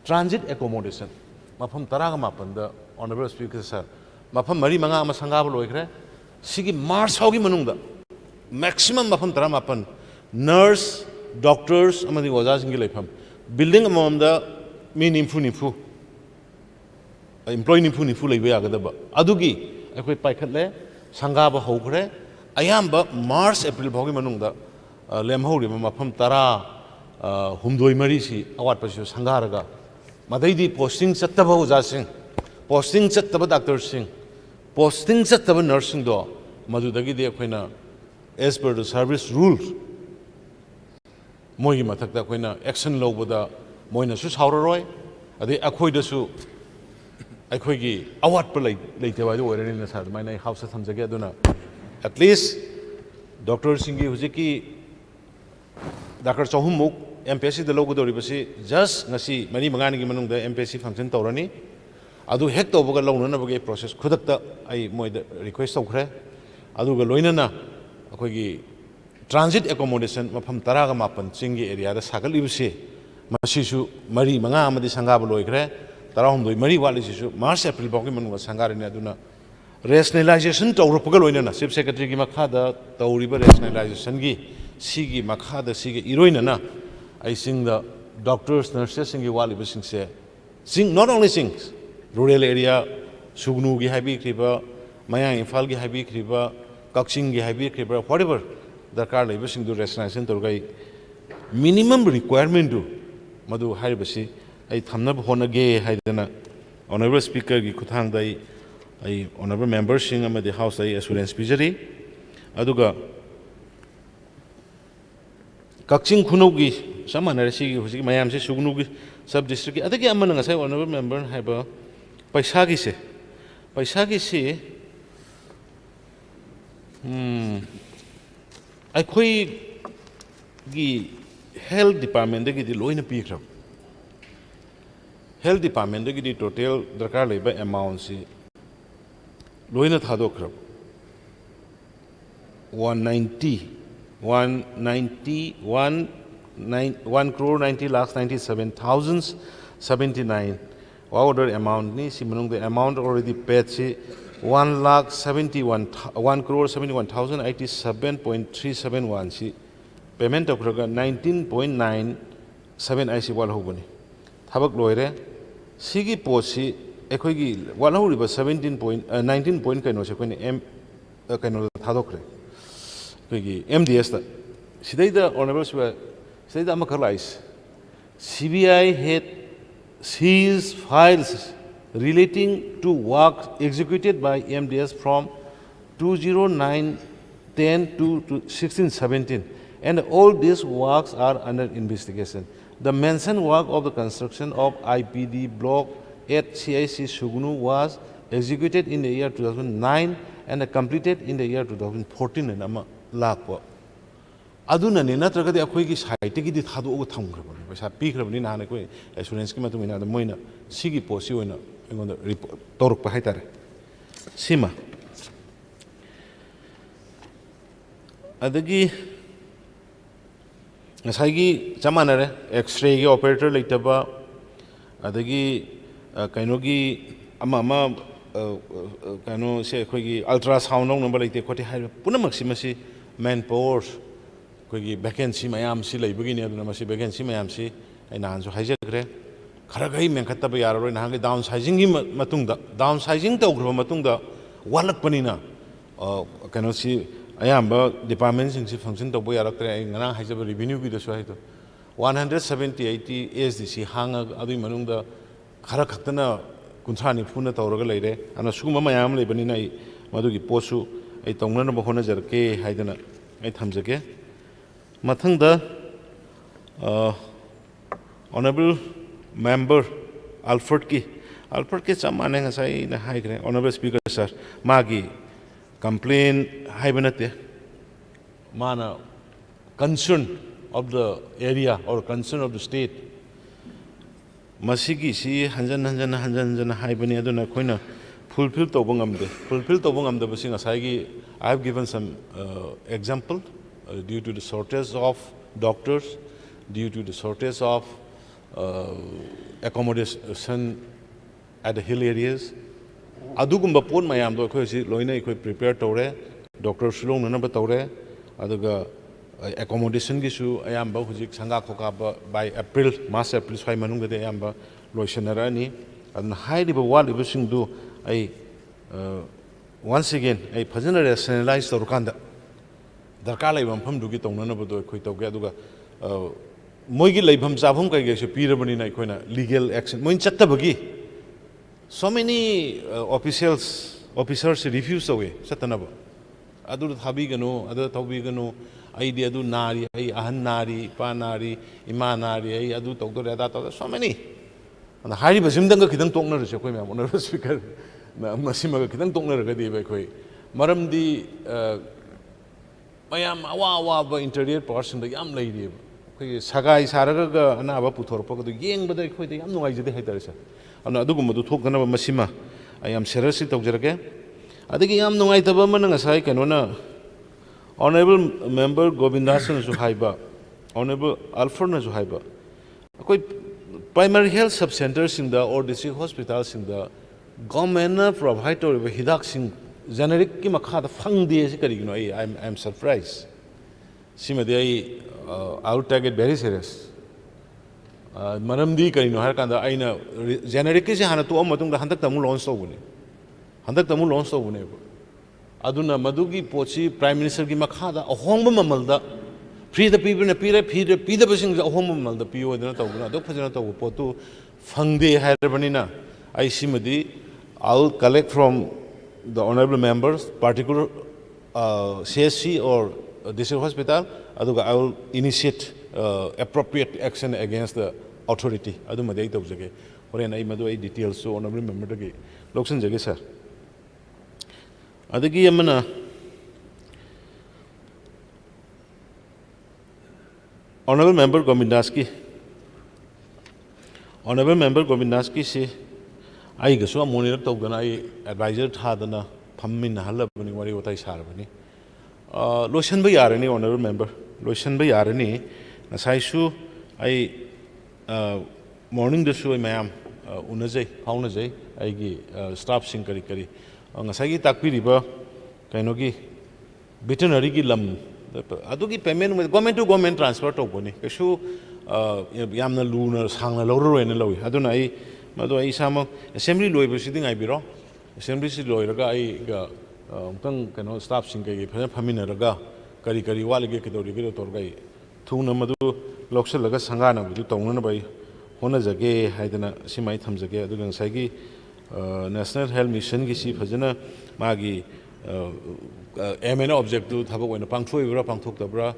Transit accommodation. Mapam Taraka Mapanda, honorable speakers are Mapam Mari Manga Masanga Loikre, Sigi Mars Hogi Manunda. Maximum Mapam Taramapan. Nurse, doctors, Amadi was asking Lepam. Building among the meaningful. employee nifu leiba yagadaba adugi akhoi paikhatle sangaba hokre ayamba March April bhogi manungda lemhori mafam tara humdoi mari si awat pasu sangaraga madaidi posting chattaba uja sing posting chattaba doctor sing posting chattaba nursing do madudagi de akhoi as per the service rules moi mathakta akhoi action lobada moina su sauraroi ade akhoi da su ꯑꯩꯈꯣꯏꯒꯤ ꯑꯋꯥꯠꯄ ꯂꯩꯇꯕ ꯍꯥꯏꯗꯨ ꯑꯣꯏꯔꯅꯤꯅ ꯁꯥꯔ ꯑꯗꯨꯃꯥꯏꯅ ꯑꯩ ꯍꯥꯎꯁꯇ ꯊꯝꯖꯒꯦ ꯑꯗꯨꯅ at least ꯗꯣꯛꯇꯔꯁꯤꯡꯒꯤ ꯍꯧꯖꯤꯛꯀꯤ doctor ꯆꯍꯨꯝꯃꯨꯛ M P S ꯁꯤꯗ ꯂꯧꯒꯗꯧꯔꯤꯕꯁꯤ ꯖꯁ ꯉꯁꯤ ꯃꯔꯤ ꯃꯉꯥꯅꯤꯒꯤ ꯃꯅꯨꯡꯗ ꯑꯦꯝ ꯄꯤ ꯑꯦꯁ ꯁꯤ ꯐꯪꯁꯟ ꯇꯧꯔꯅꯤ ꯑꯗꯨ ꯍꯦꯛ ꯇꯧꯕꯒ ꯂꯧꯅꯅꯕꯒꯤ ꯄ꯭ꯔꯣꯁꯦꯁ ꯈꯨꯗꯛꯇ ꯑꯩ ꯃꯣꯏꯗ ꯔꯤꯀ꯭ꯋꯦꯁ ꯇꯧꯈ꯭ꯔꯦ ꯑꯗꯨꯒ ꯂꯣꯏꯅꯅ ꯑꯩꯈꯣꯏꯒꯤ ꯇ꯭ꯔꯥꯟꯖꯤꯠ ꯑꯦꯀꯣꯃꯣꯗꯦꯁꯟ ꯃꯐꯝ 19 ꯆꯤꯡꯒꯤ ꯑꯦꯔꯤꯌꯥꯗ ꯁꯥꯒꯠꯂꯤꯕꯁꯤ ꯃꯁꯤꯁꯨ ꯃꯔꯤ ꯃꯉꯥ ꯑꯃꯗꯤ ꯁꯪꯒꯥꯕ ꯂꯣꯏꯈ꯭ꯔꯦ 12 mari walisisu March April bawki manunga sangarine aduna rationalization tawrupga loinana chief secretary gi makhada tawriba rationalization gi sigi makhada sigi iroinana I sing the doctors nurses singi waliba singse sing not only sings rural area sugnu gi habi kriba maya infal gi habi kriba kakching gi habi kriba whatever darkar leiba sing do rationalization tawgai minimum requirement do madu haibasi I thamnab honage haidana honorable speaker gi kuthang dai I honorable members sing am the house I assurance pijari aduga kakching khunau gi samanare si gi husi mayam se sugnu gi sub district gi adagi amana ngasai honorable member haiba paisa gi se akhoi gi health department gi di loina pikram health department the total darkar leba amount si loina thadokra 1 crore 90 lakhs 97,079 order amount ni si manung the amount already paid si 1 crore 71,087.371 si payment of 19.97 IC wal hobani thabak loire sigi posi ekhoigi walhuriba 19 point kaino se koine m kaino thadokre koigi MDS da sidaida honorable sidaida amakalais CBI had seized files relating to work executed by MDS from 2009-10 to 16-17 and all these works are under investigation. The mentioned work of the construction of IPD block at CIC Sugnu was executed in the year 2009 and completed in the year 2014 and ama lakwa. Aduna ni natraga de akhoi gi site gi di thadu og thamgrabani paisa pikrabani na koi assurance ki matumina da moina sigi posi oina engonda toruk pa haitare sima adagi ngasagi chamanare x-ray gi operator leitaba adagi kaino gi ama kaino se khoi gi ultrasound nong number leite khoti hai puna maximasi manpower khoi gi vacancy mayam si leibagi ne aduna masi vacancy mayam si aina hansu haijagre khara gai menkhattaba yararoi na hangi downsizing gi matungda downsizing tawgraba matungda walakpanina kaino si ayamba department sing si function tawbo yaraktre ngana haijaba revenue gi da so haito 170-80 SDC hanga adui manungda khara khaktana kunthani phuna tawraga leire ana suguma mayam leibanina ai madugi posu ai tongnana ba hona jarke haidana ai thamjage mathangda honorable member Alfred ki chamane ngasai na haigre honorable speaker sir magi complain haibanate mana concern of the area or concern of the state masigi si hanjan haibani aduna koina fulfill tobang the basing asagi I have given some example due to the shortage of doctors due to the shortage of accommodation at the hill areas adugumba pon mayam do khoi si loina khoi prepare tore doctor sulong na ba tore aduga accommodation gi su ayamba hujik sanga khoka by March April swai manung de ayamba loisanara ni aduna hairiba waliba singdu ai once again ai phajana rationalize torkanda darkar lai bam dugi tongna bado khoi tawge aduga moigi leibham chabham kai ge se pirabani na khoina legal action moin chattabagi so many officers refuse away satanaba adu thabi gano adu tawbi gano ai di adu nari ai ahan nari pa nari ima nari ai adu tawdore ada to so many and hari basimdang ga khidang tokna re khoi ma honor speaker na masima ga khidang tokna ra di ba khoi maram di mayam awa ba interior person da yam lei di khoi sagai saraga ga ana ba puthor pa ga yeng ba da khoi da yam nungai jade hai tarsa ana adu gum du thokna ba masima I am seriously tawjarage adigi yam nungai taba man ngasai kanona honorable member Govindasan su haiba honorable Alfred su haiba koi primary health sub centers in the or district hospitals in the government provide or hidak sing generic ki makha da phang de si kari no I am surprised simade I will take it very serious maram di kari no har kanda aina generic ki se hana to amatung da handak tamu launch tawune aduna madugi pochi prime minister ki makha da ahongba mamal da free the people na pire free the basing ahongba mamal da pio da tawuna do phajana taw potu phangde hairabani na I simadi I'll collect from the honorable members particular CSC or district hospital aduga I will initiate appropriate action against the authority adu madai tawjage horen ai madu ai details so honorable member da gi loksan jage sir adagi yamana honorable member Govindaski se ai ga so monitor tawgana ai advisor thadana phammin halabani wari watai sarabani lotion ba yarani honorable member lotion ba yarani nasai su ai morning da su mayam unajai faunajai ai gi staff sing kari ngasagi takpiriba kainogi veterinary gi lam adugi payment government to government transfer tawboni kesu yamna luna sangna lawroi na lawi aduna ai madu ai sama assembly loibu siding ai biro assembly si loiraga ai ga tang kaino staff sing kai phana phamina raga kari walige kedori gi torgai thuna madu loksalaga sangana bu tawna bai hona jage haidana simai thamjage aduga ngasagi National Health Mission ki si phajana magi MN objective thabak oina pangthoi pangthok tabra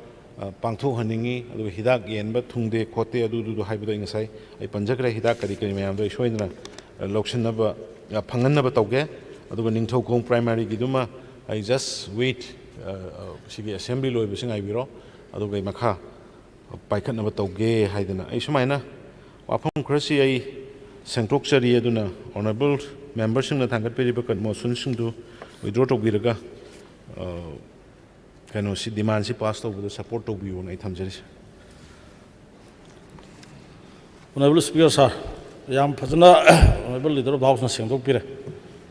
pangthok haningi adu hidak yenba thungde khote adu haibda ingasai ai panjakra hidak kari mayam do soinna lokshanaba phanganaba tawge adu ningthau kong primary giduma I just wait sigi assembly loi bising ai biro adu gai makha paikhatnaba tawge haidana ai sumaina wafam khrasi ai Sengtok Chari aduna honorable members sing na thangat periba kan motion sing do withdraw to biraga kano si demand si pass to with support to be on I thamjari honorable speaker sir yam phajana honorable leader of the house na sengtok pire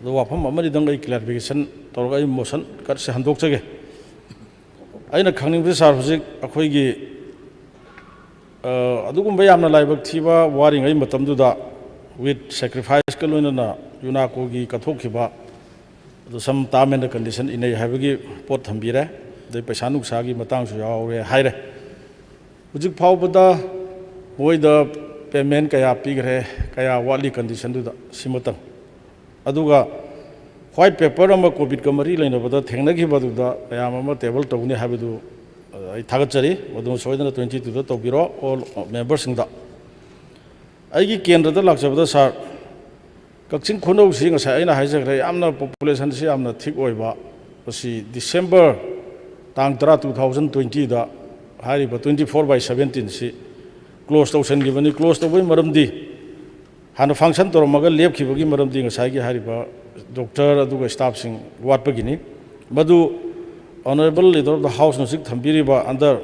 do wafam amari dang ai clarification torga motion kar se handok chage aina khangning bi sir hojik akhoi gi adugum ba yamna laibak thiba waring ai matam du da with sacrifice kalona UNACO gi kathokhiba the some time and the condition in a habigi pot thambire the paisa nuksa gi matang su yaure haire hujik phawbada moi the payment kaya pigre kaya wali condition du simatang aduga white paper ama covid kamari laina bada thengna gi badu da ayam ama table tawni habidu ai thagachari odu soidana 22 da tawbiro all members sing da aigi kendra da lakjabada sar kakching khonou si nga sai aina haijagre amna population si amna thik oiba pasi December tang 2020 da hari ba 24/17 si close to sen givani close to maramdi hana function to maga lep khibagi maramdi nga sai gi hari ba doctor aduga staff sing wat pagini madu honorable leader of the house no sik thambiri ba under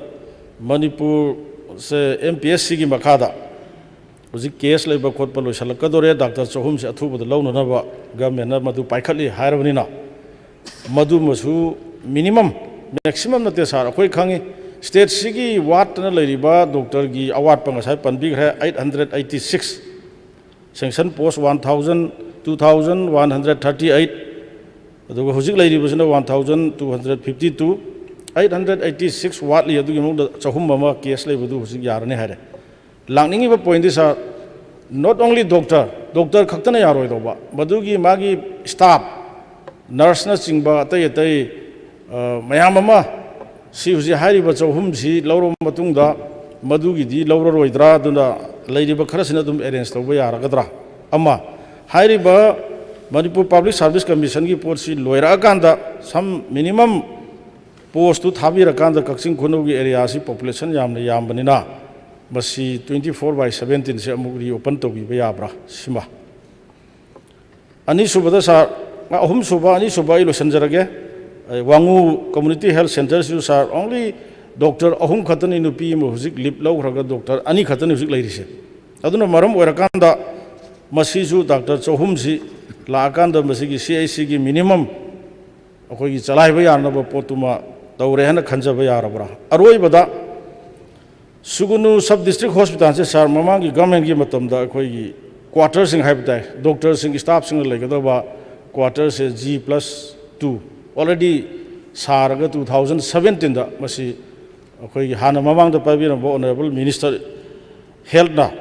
Manipur se MPSC gi makada uji case leba khotpa loisala kadore doctor chohum se athu bud launa na ba government na madu paikhali hairabani na madu masu minimum maximum na te sar akhoi khangi state sigi wat na leriba doctor gi award pa ngasai panbi gre 886 sanction post 2,138 aduga hojik leiribasina 1,252 886 watli adugi mangda chahum mama case leibadu hojik yarane hare langningi ba point is not only doctor khaktana yaroi doba madugi magi staff nurse na chingba atai mayam ama si hojik hariba chahum si lauro matungda madugi di lauro roidra duna leiriba kharasina dum arrange toba yaragadra ama hariba Manipur Public Service Commission ki post si loira kanda some minimum post to thabi rakanda Kakching Khunau ki area si population yam banina basi 24/17 se amugri open to bi yabra sima ani subada sa ahum suba ani suba ilo sanjarage wangu community health centers you are only doctor ahum khatani nupi mo hujik lip law raga doctor ani khatani hujik lairise aduna maram oirakanda masisu doctor chohum si Lakanda masigi CIC ki minimum akoi chalai ba yarna ba potuma tawre hana khanja ba yarabra aroi bada sugunu sub district hospital se sar mamang ki government ki matam da akoi ki quarters sing habitai doctors sing staff sing legada ba quarters se G+2 already sarga 2017 da masi akoi ki hana mamang da pabira ba honorable minister health na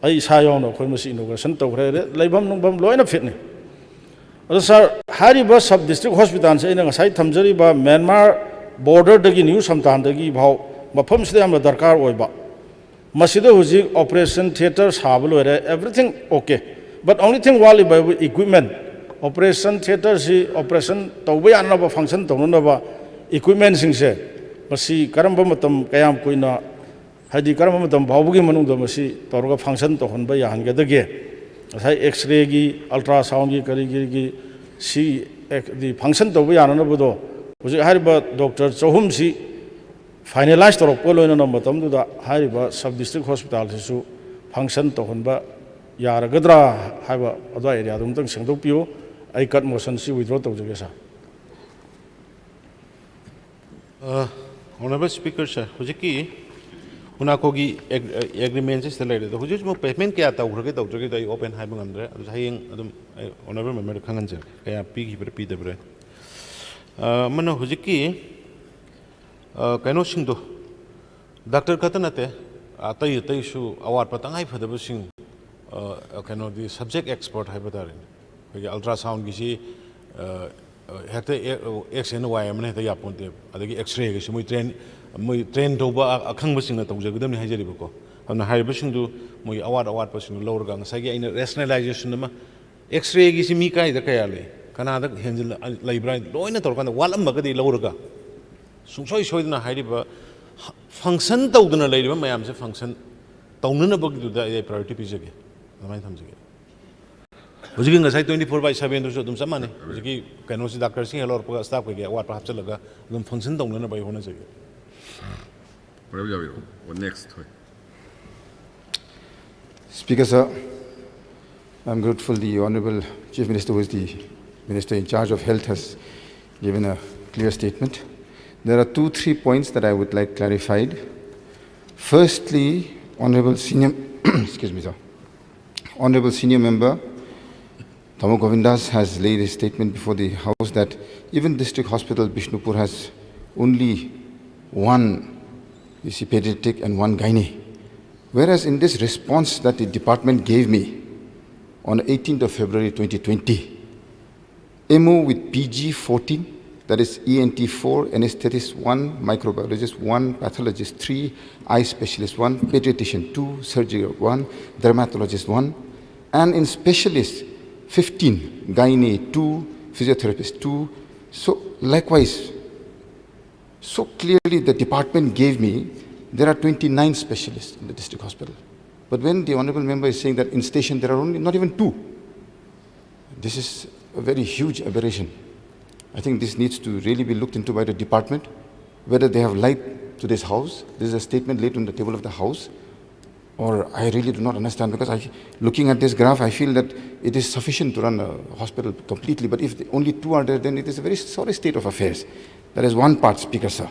ai sayong khoi masi inauguration tawre leibam nungbam loina fitne sir hariba sub district hospital se ina ngasai thamjari ba Myanmar border dagi new samtan dagi bhau mafam sida am darkar oiba masida huji operation theater sabul ore everything okay but only thing wali by equipment operation theater si operation tawba yanna ba function tawna ba equipment sing se masi karamba matam kayam koina hadi karama matam bhaubugi manung da masi torga function to honba yan ga dage sai x-ray gi ultrasound gi kari gi si the function to ba yan na bodo hoji hariba doctor chohum si finalize to ko loina na matam du da hariba sub district hospital su function to honba yara gadra haiba adwa area dum tang sengdok piu ai cut motion si withdraw to jage sa Honorable Speaker sir hoji ki Unakogi agreement is the later. The Hujus payment Kata Urga, the open Hibang Andre, saying honorable member Kanganzer, Kaya Piggy repeat the bread. Mana Hujiki Kanoshindo Dr. Katanate, Atayu, our Patangai for the bushing, the subject expert hypothetical. Ultrasound Gishi, XNY, I'm not the Yaponte, the X-ray, we train to a canvassing at the Hajaribuko. On the Haribushin do my award person lower gang, Sagi in rationalization. X-ray is Mika the Kayali, Canada, Hensel, Library, Loina Torkan, Walamagadi Lorga. So show in a Hariba function to the lady, my arms a function, Tonabug to the priority piece again. The mind comes again. Was giving us 24/7 to show them some money. Can also Dr. Singh or staff again, what perhaps a function don't know by one again. Next. Speaker sir, I'm grateful the Honorable Chief Minister, who is the Minister in charge of Health, has given a clear statement. There are 2-3 points that I would like clarified. Firstly, Honorable Senior, excuse me sir, Honorable Senior Member Thamo Govindas has laid a statement before the House that even District Hospital Bishnupur has only one pediatric and one gynae. Whereas in this response that the department gave me on 18th of February 2020, MO with PG 14, that is ENT 4, anesthetist 1, microbiologist 1, pathologist 3, eye specialist 1, pediatrician 2, surgeon 1, dermatologist 1, and in specialists 15, gynae 2, physiotherapist 2. So likewise, so clearly the department gave me, there are 29 specialists in the district hospital. But when the honorable member is saying that in station there are only not even 2, this is a very huge aberration. I think this needs to really be looked into by the department, whether they have lied to this house. This is a statement laid on the table of the house, or I really do not understand, because looking at this graph, I feel that it is sufficient to run a hospital completely, but if only 2 are there, then it is a very sorry state of affairs. That is one part, Speaker, sir.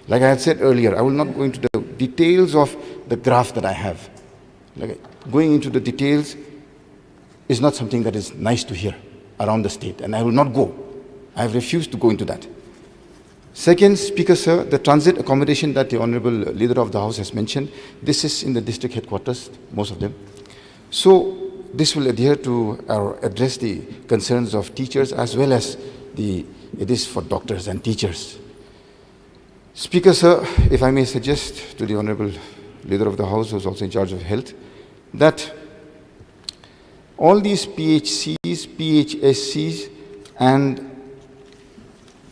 Like I had said earlier, I will not go into the details of the graph that I have. Like going into the details, is not something that is nice to hear around the state, and I will not go. I have refused to go into that. Second, Speaker, sir, the transit accommodation that the Honorable Leader of the House has mentioned, this is in the district headquarters, most of them. So this will adhere to or address the concerns of teachers as well as it is for doctors and teachers. Speaker, sir, if I may suggest to the Honorable Leader of the House, who is also in charge of health, that all these PHCs, PHSCs, and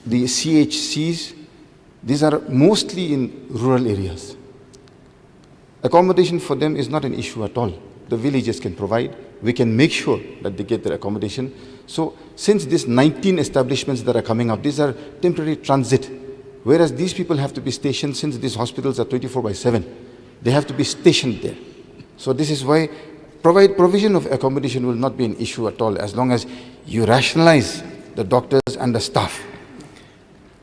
the CHCs, these are mostly in rural areas. Accommodation for them is not an issue at all. The villages can provide. We can make sure that they get their accommodation. So since these 19 establishments that are coming up, these are temporary transit, whereas these people have to be stationed, since these hospitals are 24/7, they have to be stationed there. So this is why provision of accommodation will not be an issue at all, as long as you rationalize the doctors and the staff.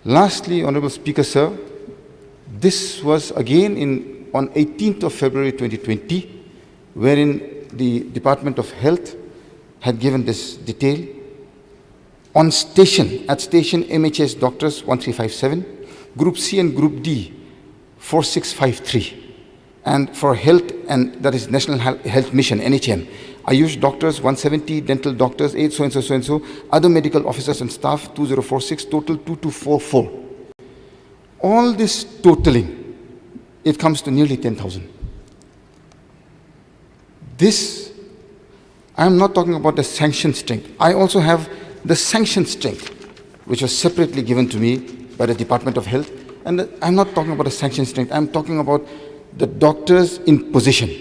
Lastly, Honorable Speaker, sir, this was again on 18th of February 2020, wherein the Department of Health had given this detail. On station, at station MHS doctors 1357, Group C and Group D 4653. And for health, and that is National Health Mission, NHM, Ayush doctors 170, dental doctors 8, so and so, so and so, other medical officers and staff 2046, total 2244. All this totaling, it comes to nearly 10,000. This, I am not talking about the sanction strength. I also have the sanction strength, which was separately given to me by the Department of Health. And I'm not talking about the sanction strength. I'm talking about the doctors in position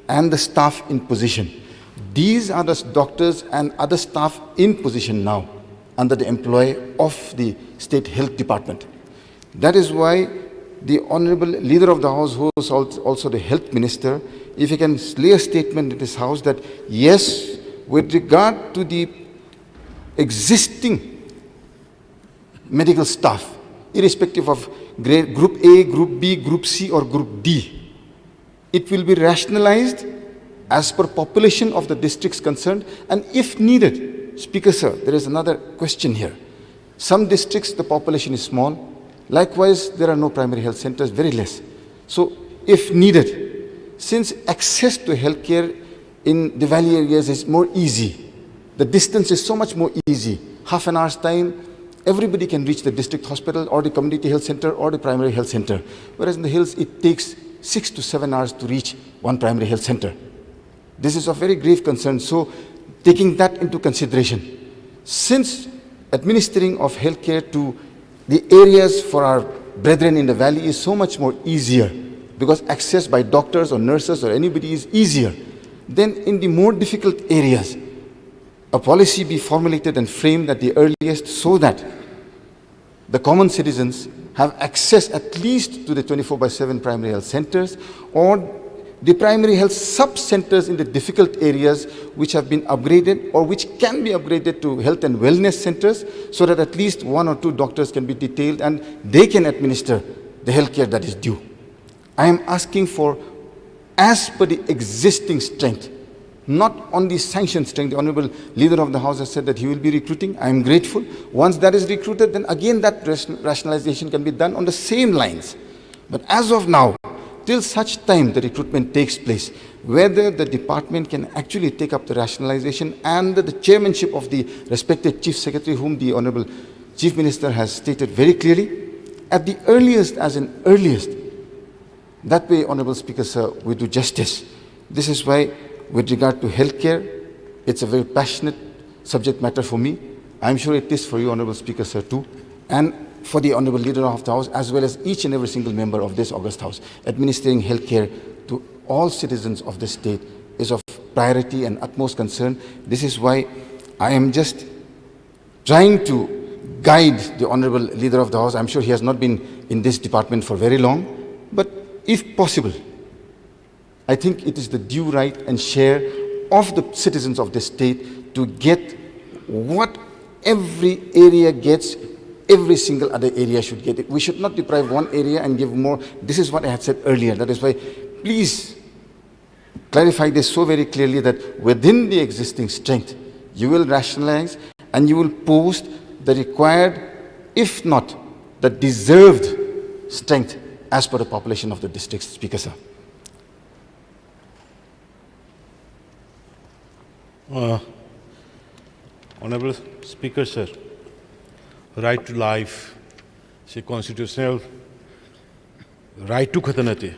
and the staff in position. These are the doctors and other staff in position now under the employ of the State Health Department. That is why the Honorable Leader of the House, who is also the Health Minister, if he can lay a statement in this House that yes, with regard to the existing medical staff, irrespective of grade, Group A, Group B, Group C or Group D, it will be rationalized as per population of the districts concerned, and if needed, Speaker, sir, there is another question here. Some districts, the population is small. Likewise, there are no primary health centers, very less. So, if needed, since access to healthcare in the valley areas is more easy, the distance is so much more easy, half an hour's time, everybody can reach the district hospital or the community health center or the primary health center. Whereas in the hills, it takes 6 to 7 hours to reach one primary health center. This is of very grave concern. So, taking that into consideration, since administering of healthcare to the areas for our brethren in the valley is so much more easier, because access by doctors or nurses or anybody is easier, then in the more difficult areas, a policy be formulated and framed at the earliest so that the common citizens have access at least to the 24/7 primary health centers or the primary health sub-centers in the difficult areas which have been upgraded or which can be upgraded to health and wellness centers, so that at least 1 or 2 doctors can be detailed and they can administer the healthcare that is due. I am asking for, as per the existing strength, not on the sanctioned strength. The Honorable Leader of the House has said that he will be recruiting. I am grateful. Once that is recruited, then again that rationalization can be done on the same lines. But as of now, till such time the recruitment takes place, whether the department can actually take up the rationalization and the chairmanship of the respected Chief Secretary, whom the Honorable Chief Minister has stated very clearly, at the earliest, as in earliest, that way, Honorable Speaker, sir, we do justice. This is why, with regard to healthcare, it's a very passionate subject matter for me. I'm sure it is for you, Honorable Speaker, sir, too. And for the Honorable Leader of the House, as well as each and every single member of this august House, administering healthcare to all citizens of the state is of priority and utmost concern. This is why I am just trying to guide the Honorable Leader of the House. I'm sure he has not been in this department for very long, but if possible, I think it is the due right and share of the citizens of this state to get what every area gets. Every single other area should get it. We should not deprive one area and give more. This is what I had said earlier. That is why, please, clarify this so very clearly that within the existing strength, you will rationalize and you will post the required, if not the deserved strength as per the population of the district. Speaker, sir. Honorable Speaker, sir, right to life, say constitutional right to khatanate,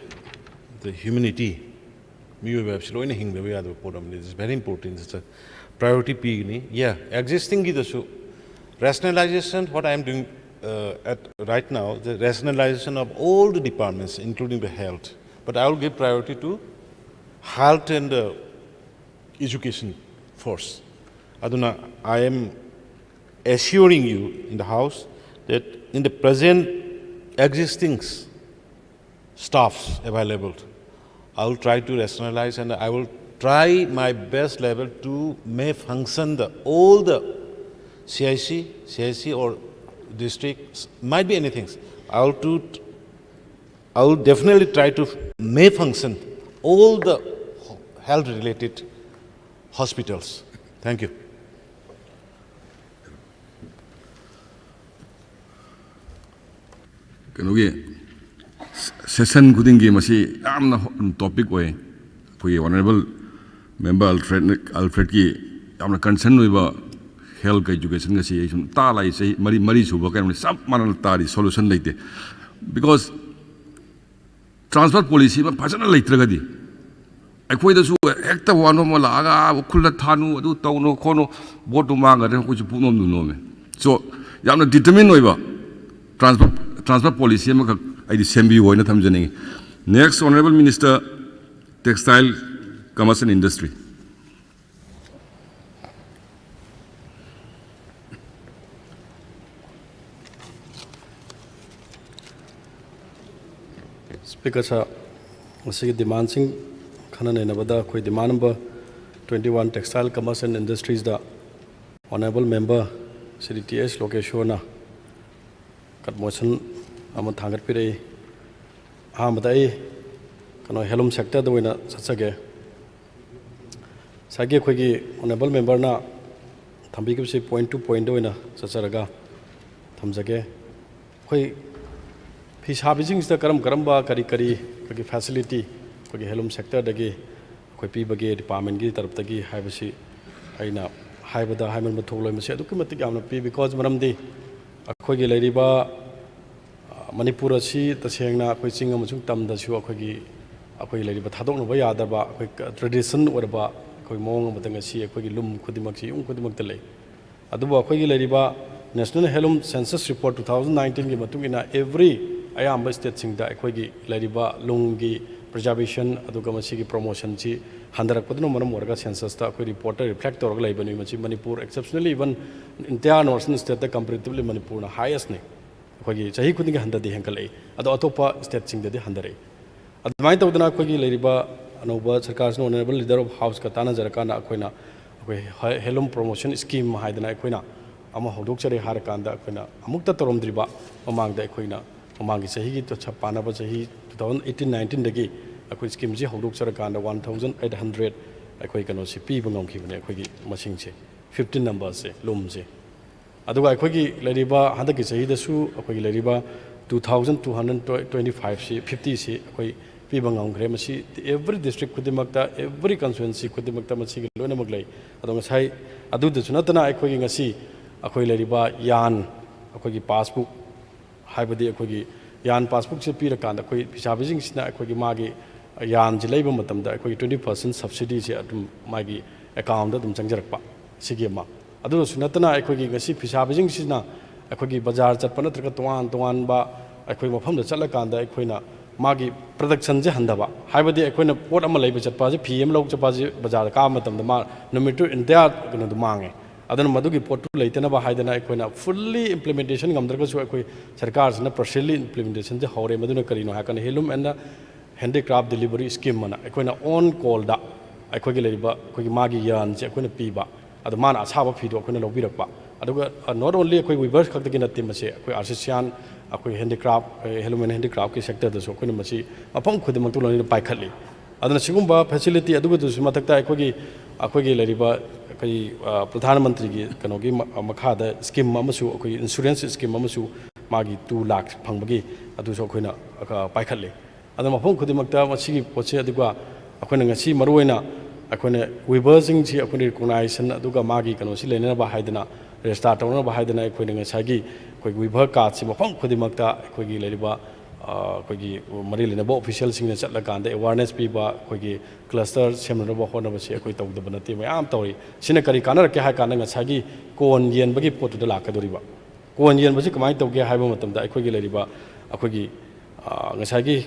the humanity. This is very important. It's a priority P. Yeah, existing rationalization, what I am doing right now, the rationalization of all the departments, including the health. But I will give priority to health and education first. Aduna, I am assuring you in the House that in the present existing staffs available, I will try to rationalize and I will try my best level to make function all the CIC or districts, might be anything. I will definitely try to make function all the health related hospitals. Thank you. Session kudingi masi amna topic way for honorable member Alfred ki amna concern with health education ka si ta lai sei mari suba ka sab manal tari solution leite because transport policy ma phajana leitraga di akhoi da su ekta wano ma laga khulna thanu adu tawno khono botu manga re ko chu punom nu no me so yamna determine oiba transport policy ma I Sembi Woina Thamjani. Next, Honorable Minister, Textile, Commerce and Industry. Speaker, sir, the demanding Kananabada, demand number 21, Textile, Commerce and Industries, the Honorable Member, CDTS, location, cut motion. I'm target piri. Hamadai, Kano Helum sector the winner, Satsage. Sagi Quigi, honorable member na Tambiki point to point winner, Satsaraga, Tamzage. Quay Fish Habising is the Karamba, Karikari, facility, Quigi Helum sector, the gay, Quapi Bagay, Department Gate, Taraptagi, Habashi, Aina, Hibada, Hyman Matola, Messiah, Documentic because Maramdi, a Quigi Lady Bar. Manipur asi tasengna akoi ching amasung tamda su akoi leriba thadokna ba yadaba akoi tradition orba akoi mong amatang asi akoi lum khudimak si khudimak tale aduba akoi leriba National Heirloom Census Report 2019 gi matungina every ayamba state singda akoi gi leriba lungi preservation aduga masi gi promotion chi handarak padno manam orga census ta akoi reporter reflect orga laibani machi Manipur exceptionally even entire northern state comparatively Manipur na highest ne Kogi, Sahi couldn't handle the Hankale, at the Otopa stretching the Handare. At the mind of the Nakogi Leriba, Anova, Sarkas, honorable leader of House Katana Zarakana Aquina, Helum promotion scheme, Haidana Aquina, Ama Hodokari Harakanda Aquina, Amukta Toromdriba, among the Aquina, among Sahi to Chapana, Sahi 2018-19 the gay, Aqui scheme Hodok Sarakanda 1,800, Aquicano CP, Bangong Equigi, Machinche, 15 numbers, Lumse. Otherwise, Leriba, Handaki Sahi Su, Leriba 2,225 50 Pibang Gremasi, every district Kudimakta, every constituency Kudimakta Masi, Lonamaglay, Adomasai, Adu the Sunatana, Aquing a sea, Leriba, Yan, Aquagi passport, Hybadi Aquagi, Yan passport, Pirakan, Aqui, Pisabizing Sina, Aquagi Magi, Yan, Jilaba Matam, the 20% subsidies at Magi account of Sanjarpa, Sigima. Adu Sunatana, Aquagi, Pisabizing Sina, Aquagi Bazar, Panatra, Tuan, Ba, Aquima from the Salakanda, Equina. Magi production handaba haibadi akoina pot ama leiba chatpa PM lok chapa bazar ka matam da number 2 india gna du mange adana madugi pot leitena ba haidana akoina fully implementation ngamdar ka su akoi sarkar sna partially implementation je hore maduna karino hakan helum and handicraft delivery scheme mana akoina on call da akoi gi leiba akoi magi yan je akoina piba adu mana asaba phido akoina lobirakpa aduga not only akoi weavers khak da gina tim se akoi artisan akoi handicraft helmet handicraft ki sector da so koi masi apam khud mak tulani pai khatli aduna sigumba facility aduga du mathakta akhoi lariba kai pradhan mantri gi kanogi makha da scheme amasu akhoi insurance scheme amasu magi 2 lakh phangbagi adu so khoina paikhatle aduna mafum khudimakta masigi poche aduga akhoi ngasi maruina akhoi weavers sing si akhoi recognition aduga magi kano si lena ba haidana restart tawna ba haidana akhoi ngasagi akhoi weaver card si mafum khudimakta akhoi lariba akhoi mari lenaba official sing na chatla kanda awareness pi ba akhoi cluster semna ba hona ba si akhoi tawda banati mayam tawri sina kari kana ke ha kana ngasagi kon yen bagi potu da lakadori ba kon yen ba si kamai tawge haiba matam da akhoi lariba akhoi ngasagi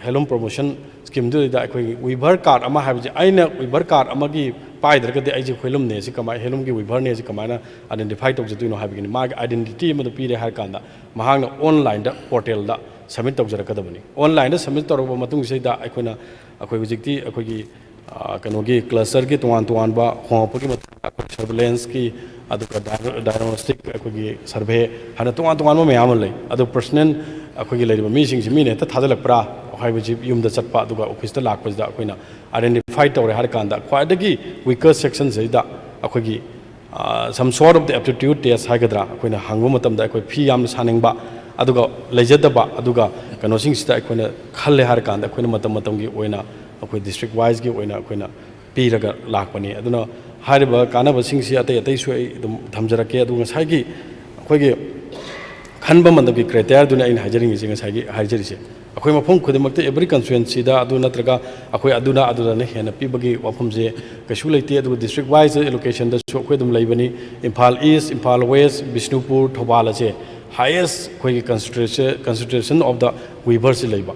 helom promotion scheme du da akhoi weaver card ama haiba aina weaver card ama gi pai dar kade aiji khilum ne si kamai helom gi weaver ne si kamai na identify tok jatu no haiba gi ma identity ma pi re har kanda mahang na online da portal da submit tok jara kadabani online da submit tor ba matung sei da akhoi na akhoi hujikti akhoi gi kano gi cluster gi tuan ba hopa gi surveillance ki adu ka diagnostic akhoi gi survey hana tuan ma me amal lai adu personal akhoi gi leriba mi sing si mi ne ta thadalak pra haibaji yumda chatpa aduga office da lakpa da akoina identify tawre har kanda khwaidagi weaker section sei da akhoi gi some sort of the aptitude test haigadra akoina hangbu matam da akoi phi yam saningba aduga lejadaba aduga kano sing sida akoina khalle har kanda akoina matam gi oina akoi district wise gi oina akoina piraga lakpani aduna hariba kanaba sing si atai su dum thamjarake aduga sai gi akoi gi khanba mandam gi criteria duna in hajaring gi sai gi hajari se akhoi mafum khudimakte every constituency da adu natraga akhoi aduna ne hena pibagi wafum je kashu leite adu district wise allocation da so akhoi dum leibani Imphal East Imphal West Bishnupur Thobal je highest akhoi concentration of the weavers leiba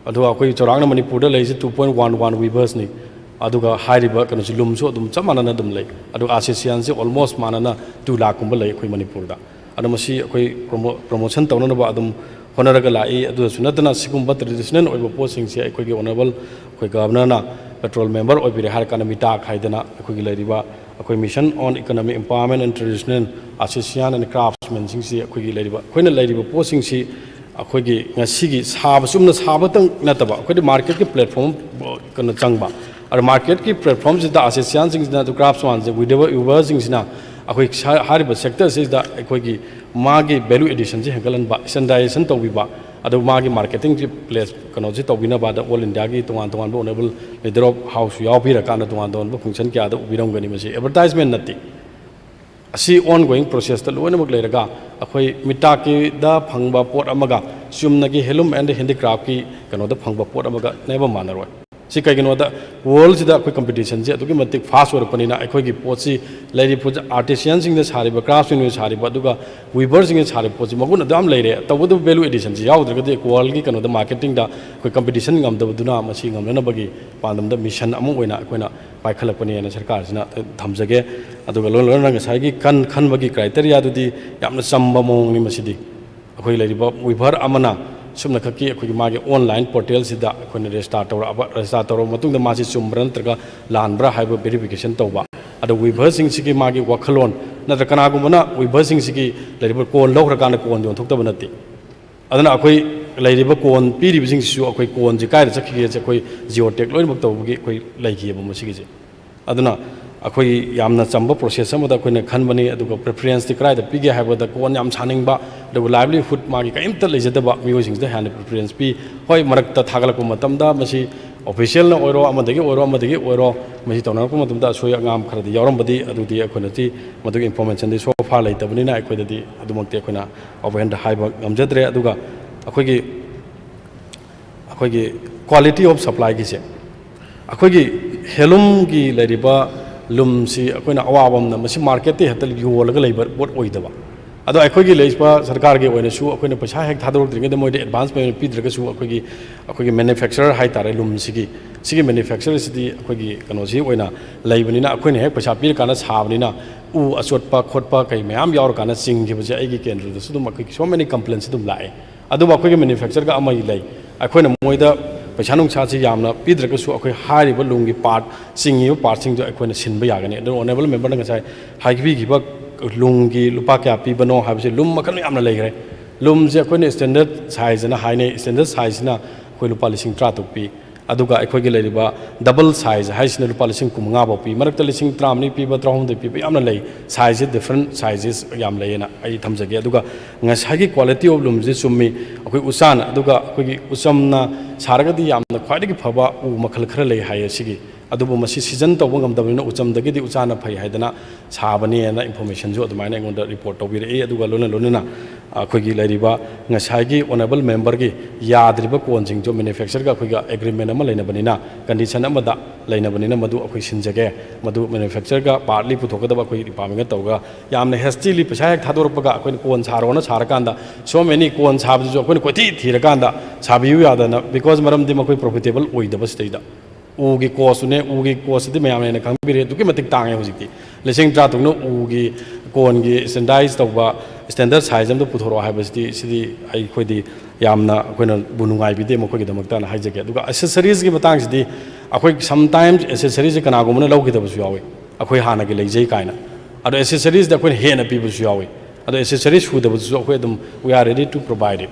adu akhoi chorangna Manipur da leise 2.11 weavers ni aduga hairiba kanu lum so dum chamana dum lei adu ASEAN se almost manana 2 lakh kumba lei akhoi Manipur da adu masi akhoi promotion tawna ba adum honoraga lai adu sunatana sigumba traditional oiba posting se akhoi gi honorable akhoi governor na patrol member oibire har kana mita khaidana akhoi gi leriba akhoi mission on economic empowerment and traditional artisan and craftsmen sing se akhoi gi leriba khoina leriba posting si akhoi gi ngasi gi saba sumna saba tang nataba akhoi market ki platform kana changba ar market ki platform is the ASEAN sing na to craftsman je weaver sing na akhoi hariba sector is the akhoi gi magi value addition je hangalan ba standardization tobi ba adu magi marketing ji place kano ji tobina ba da all india gi tuan ba honorable leader of house yaw bira kana tuan ba function kya da ubiram gani masi advertisement nati asi ongoing process ta loina mak leiraga akhoi mita ki da phangba pot amaga sumna gi helum and handicraft ki kano da phangba pot amaga neba manaroi si kai gino da world sida akhoi competition je adugi matik fast or panina akhoi gi pochi leiri pu artisans sing da sari ba craftsmen ni sari ba aduga weavers sing sari pochi magun adam leire tabudu value addition ji yaw draga de qual gi kano da marketing da akhoi competition ngam da duna masi ngam na bagi pandam da mission amu oina akhoi na pai khalak pani na sarkar sina thamjage aduga lon lon nga sai gi kan bagi criteria du di yamna chamba mong ni masidi akhoi leiri ba weaver amana sumna khaki akhoi magi online portal sida akhoi register tawra matung da masi chumran traga lanbra haiba verification tawba ada weaver sing sigi magi wakhalon natra kana gumana weaver sing sigi leriba kon lawra kana kon jon thokta banati adana akhoi leriba kon piri bising su akhoi kon ji kai chakhi je akhoi geotech loin mak tawgi akhoi laigi ba masigi je adana akhoi yamna chamba process amada akhoi khanbani aduga preference ti krai da pige haiba da kon yam chaning ba the livelihood magi ka imta lejadaba music da hand preference pi hoi marak ta thagalak matam da masi official na oiro amadagi oiro masi tawna ko matam da soya ngam kharadi yaram badi adudi akhona ti madug information di so far lai tabani na akhoi dadi adumakti akhona overhand haiba ngamjadre aduga akhoi gi quality of supply gi se akhoi gi helum gi leriba lum si akhona awabam na masi market te hatal yolaga leibar bot oidaba ado akhoi gi leispa sarkar ge oina su akhoi na paisa hek thador dringe de moi de advance payment pi draga su akhoi gi manufacturer hai tare lum sigi manufacturer sidi akhoi gi kano si oina leibani na akhoi ne hek paisa pir kana sabani na u asotpa khotpa kai mayam yaur kana sing gi baje ai gi kendra da su dum akhoi so many complaints dum lae adu akhoi gi manufacturer ga amai lei akhoi na moi da paisa nung cha si yamna pi draga su akhoi hari ba lum gi part singi part sing jo akhoi na sinba yagani ado honorable member na sai hai gi gi ba lungi lupa kya pi bano habse lum makan yamna leigre lum je akhoi standard size na high ne standard size na akhoi lupa lising tra tuk pi aduga akhoi leiriba double size haisina lupa lising kumanga bo pi marakta lising tramni pi ba trahum de pi yamna lei size different sizes yam leina ai thamjage aduga ngasagi quality of loom ji summi akhoi usan aduga akhoi usamna saragadi yamna khwaidagi phaba u makhal khara lei hai asigi adubu masi season tawba ngamdabina uchamdagidi uchana phai haidana sabani na information jo adumaina ngonda report tawbire e aduga lona akhoi leiriba ngasagi honorable member gi yadriba konjing jo manufacturer ga akhoi ga agreement ama leina banina condition amada leina banina madu akhoi sinjage madu manufacturer ga partly puthokadaba akhoi department tawga yamna hastily pesa hek thadorpaga akhoi kon sarona sarakanda so many kon sabju jo akhoi koti thirakanda sabiyu yadana because maram di makoi profitable oidaba stage da ugi cost-ne ugi cost di mayam ne khangbire duki matik tangai hojikti lesing tra tungno ugi kon gi standardize tawba standard size am do puthoro habasti sidi ai khodi yamna akoina bunungai bide mokoi gidamakta na haijage duga accessories gi batang sidi akoi sometimes accessories kana gumna lawgi da busu yawi akoi hana gi leijai kaina ado accessories da akoi hena pi busu yawi ado accessories hu da busu akoi dum we are ready to provide it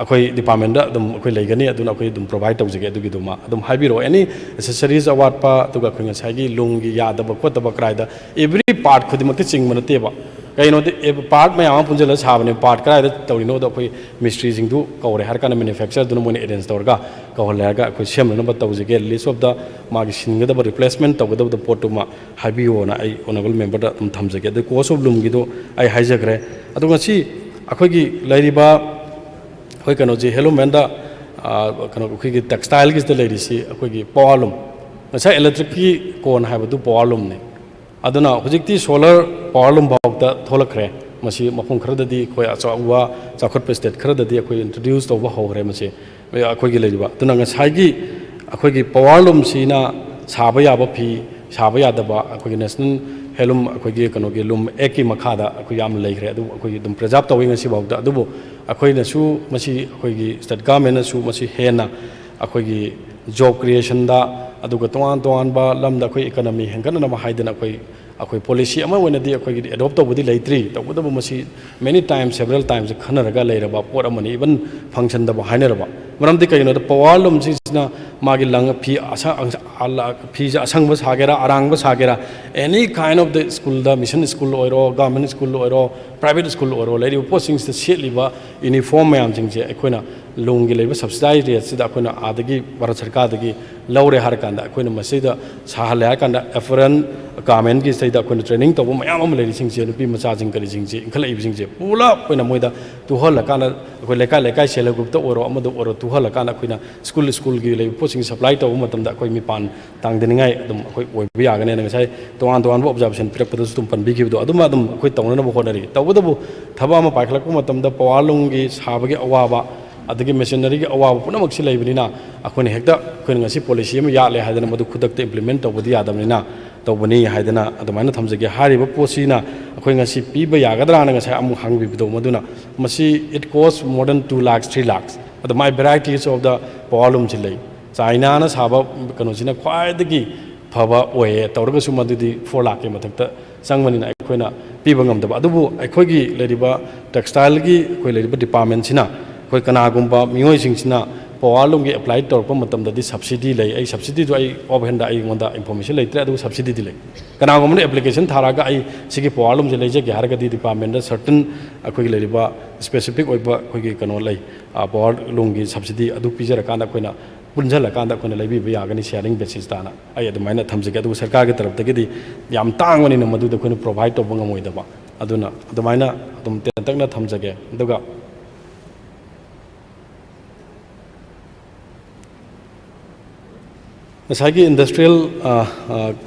akhoi department da dum akhoi leigani aduna akhoi dum provide tawjage adugi duma adum habiro any accessories award pa tuga akhoi ngasai gi lungi yadaba khotaba kraida every part khodimakti chingmana teba kaino de part mayam punjala sabane part kraida tawrino da akhoi mystery jing du kawre har kana manufacturer dun mon arrange tawrga kawlaga akhoi semna ba tawjage list of the magi singada ba replacement tawgada da potuma habio na ai honorable member da dum thamjage the cost of lum gi do ai haijagre adu ngasi akhoi gi lairiba hoi kano ji hello menda kano ki textile ki de lady si akoi ki powerloom nasa electric ki kon ha badu powerloom ne aduna hojikti solar powerloom bawta tholakre masi mapung khara di koi achawa chakhot pe state khara di akoi introduce to ba hogre masi akoi gi lady ba tuna ngasai gi akoi gi powerloom si na saba ya ba phi saba ya da ba akoi national helum akoi gi kano gi lum eki makhada akoi yam leigre adu akoi dum preserve tawing ngasi bawta adubu akhoi na su masi akhoi gi state government na su masi hena akhoi gi job creation da aduga toan ba lam da akhoi economy hengana na ma haidana akhoi policy ama wena di akhoi gi adopt tawbudi leitri tawbada masi many times several times khanaraga leiraba pot amani even function da ba hainaraba maram di kaino da powerlum sina magi lang phi asa ala phi ja asang ba sagera arang ba sagera any kind of the school da mission school oiro government school oiro private school oiro lady postings the shit liba uniform mayam jingje akoina lungi leba subsidized rate sida akoina adagi bharat sarkar dagi laure har kanda akoina masida sahale har kanda afran government gi sida akoina training to mayam am lady singje nupi macha jing kali jingje khala ib jingje pula akoina moida tu hol kana akoi lekai sela group to oro amadu oro tu hol kana akoina school gi leba posting supply to matam da akoi mi pan tang deningai adum akoi oi biya gane ngai toan bo observation pirak padu tum pan bi gi do adum akoi tawna na bo honari tawdabu thaba ma paikhlak matam da pawalung gi sabagi awaba adagi machinery gi awaba punamak si leibnina akoi hekta akoi ngasi policy ma ya le hadana madu khudak implement tawbudi yadamnina tawbani haidana adumaina thamjage hariba posina akoi ngasi piba yagadra na ngasa amu hangbi bido maduna masi it costs more than 2 lakhs 3 lakhs adu my varieties of the powerloom chilai China na saba kano sina khwaidagi phaba oye tawraga su madudi 4 lakh ke mathakta sangmanina aikoina piba ngamdaba adubu aikoigi leriba textile gi koi leriba department sina koi kanagumba mioi sing sina powerloom gi apply torpa matamda di subsidy lei ai subsidy jo ai overhand ai ngonda information leitre adu subsidy di lei kanagumna application tharaga ai sigi powerloom je leije gi harga di department da certain aikoigi leriba specific oiba koigi kano lei powerloom gi subsidy adu pijara kana koina punjala kanda kona lebi bi yagani sharing basis dana ai adumaina thamjage adu sarkar gi taraf tagidi yam tangwani na madu da kona provide to banga moidaba aduna adumaina adum tentakna thamjage aduga ngasai industrial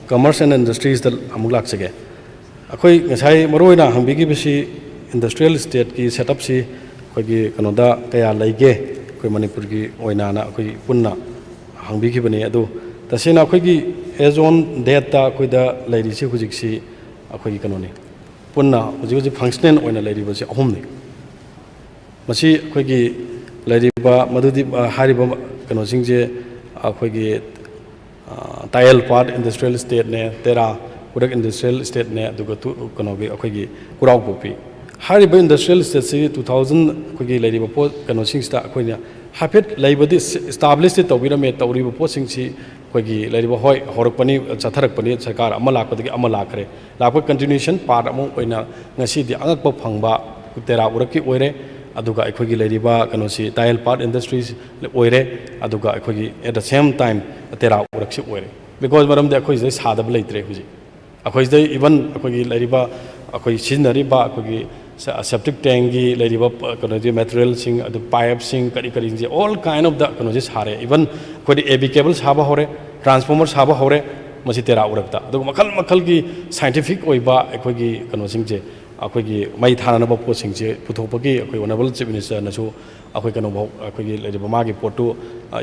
commerce and industries da amuk laksage akoi ngasai maroina hangbi gi bisi industrial state ki setup si koi gi kanoda kaya leige koi manipur gi oina na koi punna hangbi ki bani adu tasena koi gi ezon data koi da leiri si hujik si koi gi kanoni punna hujik functional oina leiri ba si ahum ni masi koi gi leiri ba madudi hariba kano singje koi gi tile part industrial estate ne tera kudak industrial estate ne aduga tu kano gi koi gi kurau popi hariba industrial estate si 2000 koi gi leiri ba po kano singsta koi हाफेट लेबदी establish तौरमे तौरीब पोसिंगसी अखोगी लेरिबा होय होरकपनी चथरकपनी सरकार अमा लाखपदगी अमा लाखरे लाख कंटिन्यूएशन पार्ट अमु ओइना ngasi di angakpa phangba tera uraki oire aduga अखोगी लेरिबा कनोसी टाइल पार्ट इंडस्ट्रीज ओइरे aduga अखोगी at the same time tera uraksi oire because maram de अखोई सादब लेत्रे हुजी अखोई इवन अखोगी लेरिबा अखोई सिजनरिबा अखोगी septic tank की लेरिबा कनोजी material सिंग अदु pipe सिंग करी करी जे all kind of the Kanoji सारे even कोई AB cable साबा होरे transformer साबा होरे मसी तेरा उरकता अदु मखल मखल की scientific ओइबा अखोगी कनोसिंग जे अखोगी मई थाना बपो सिंग जे पुथोपगी अखोई honorable chief minister नसु अखोई कनो भौ अखोगी लेरिबा मागी पोटु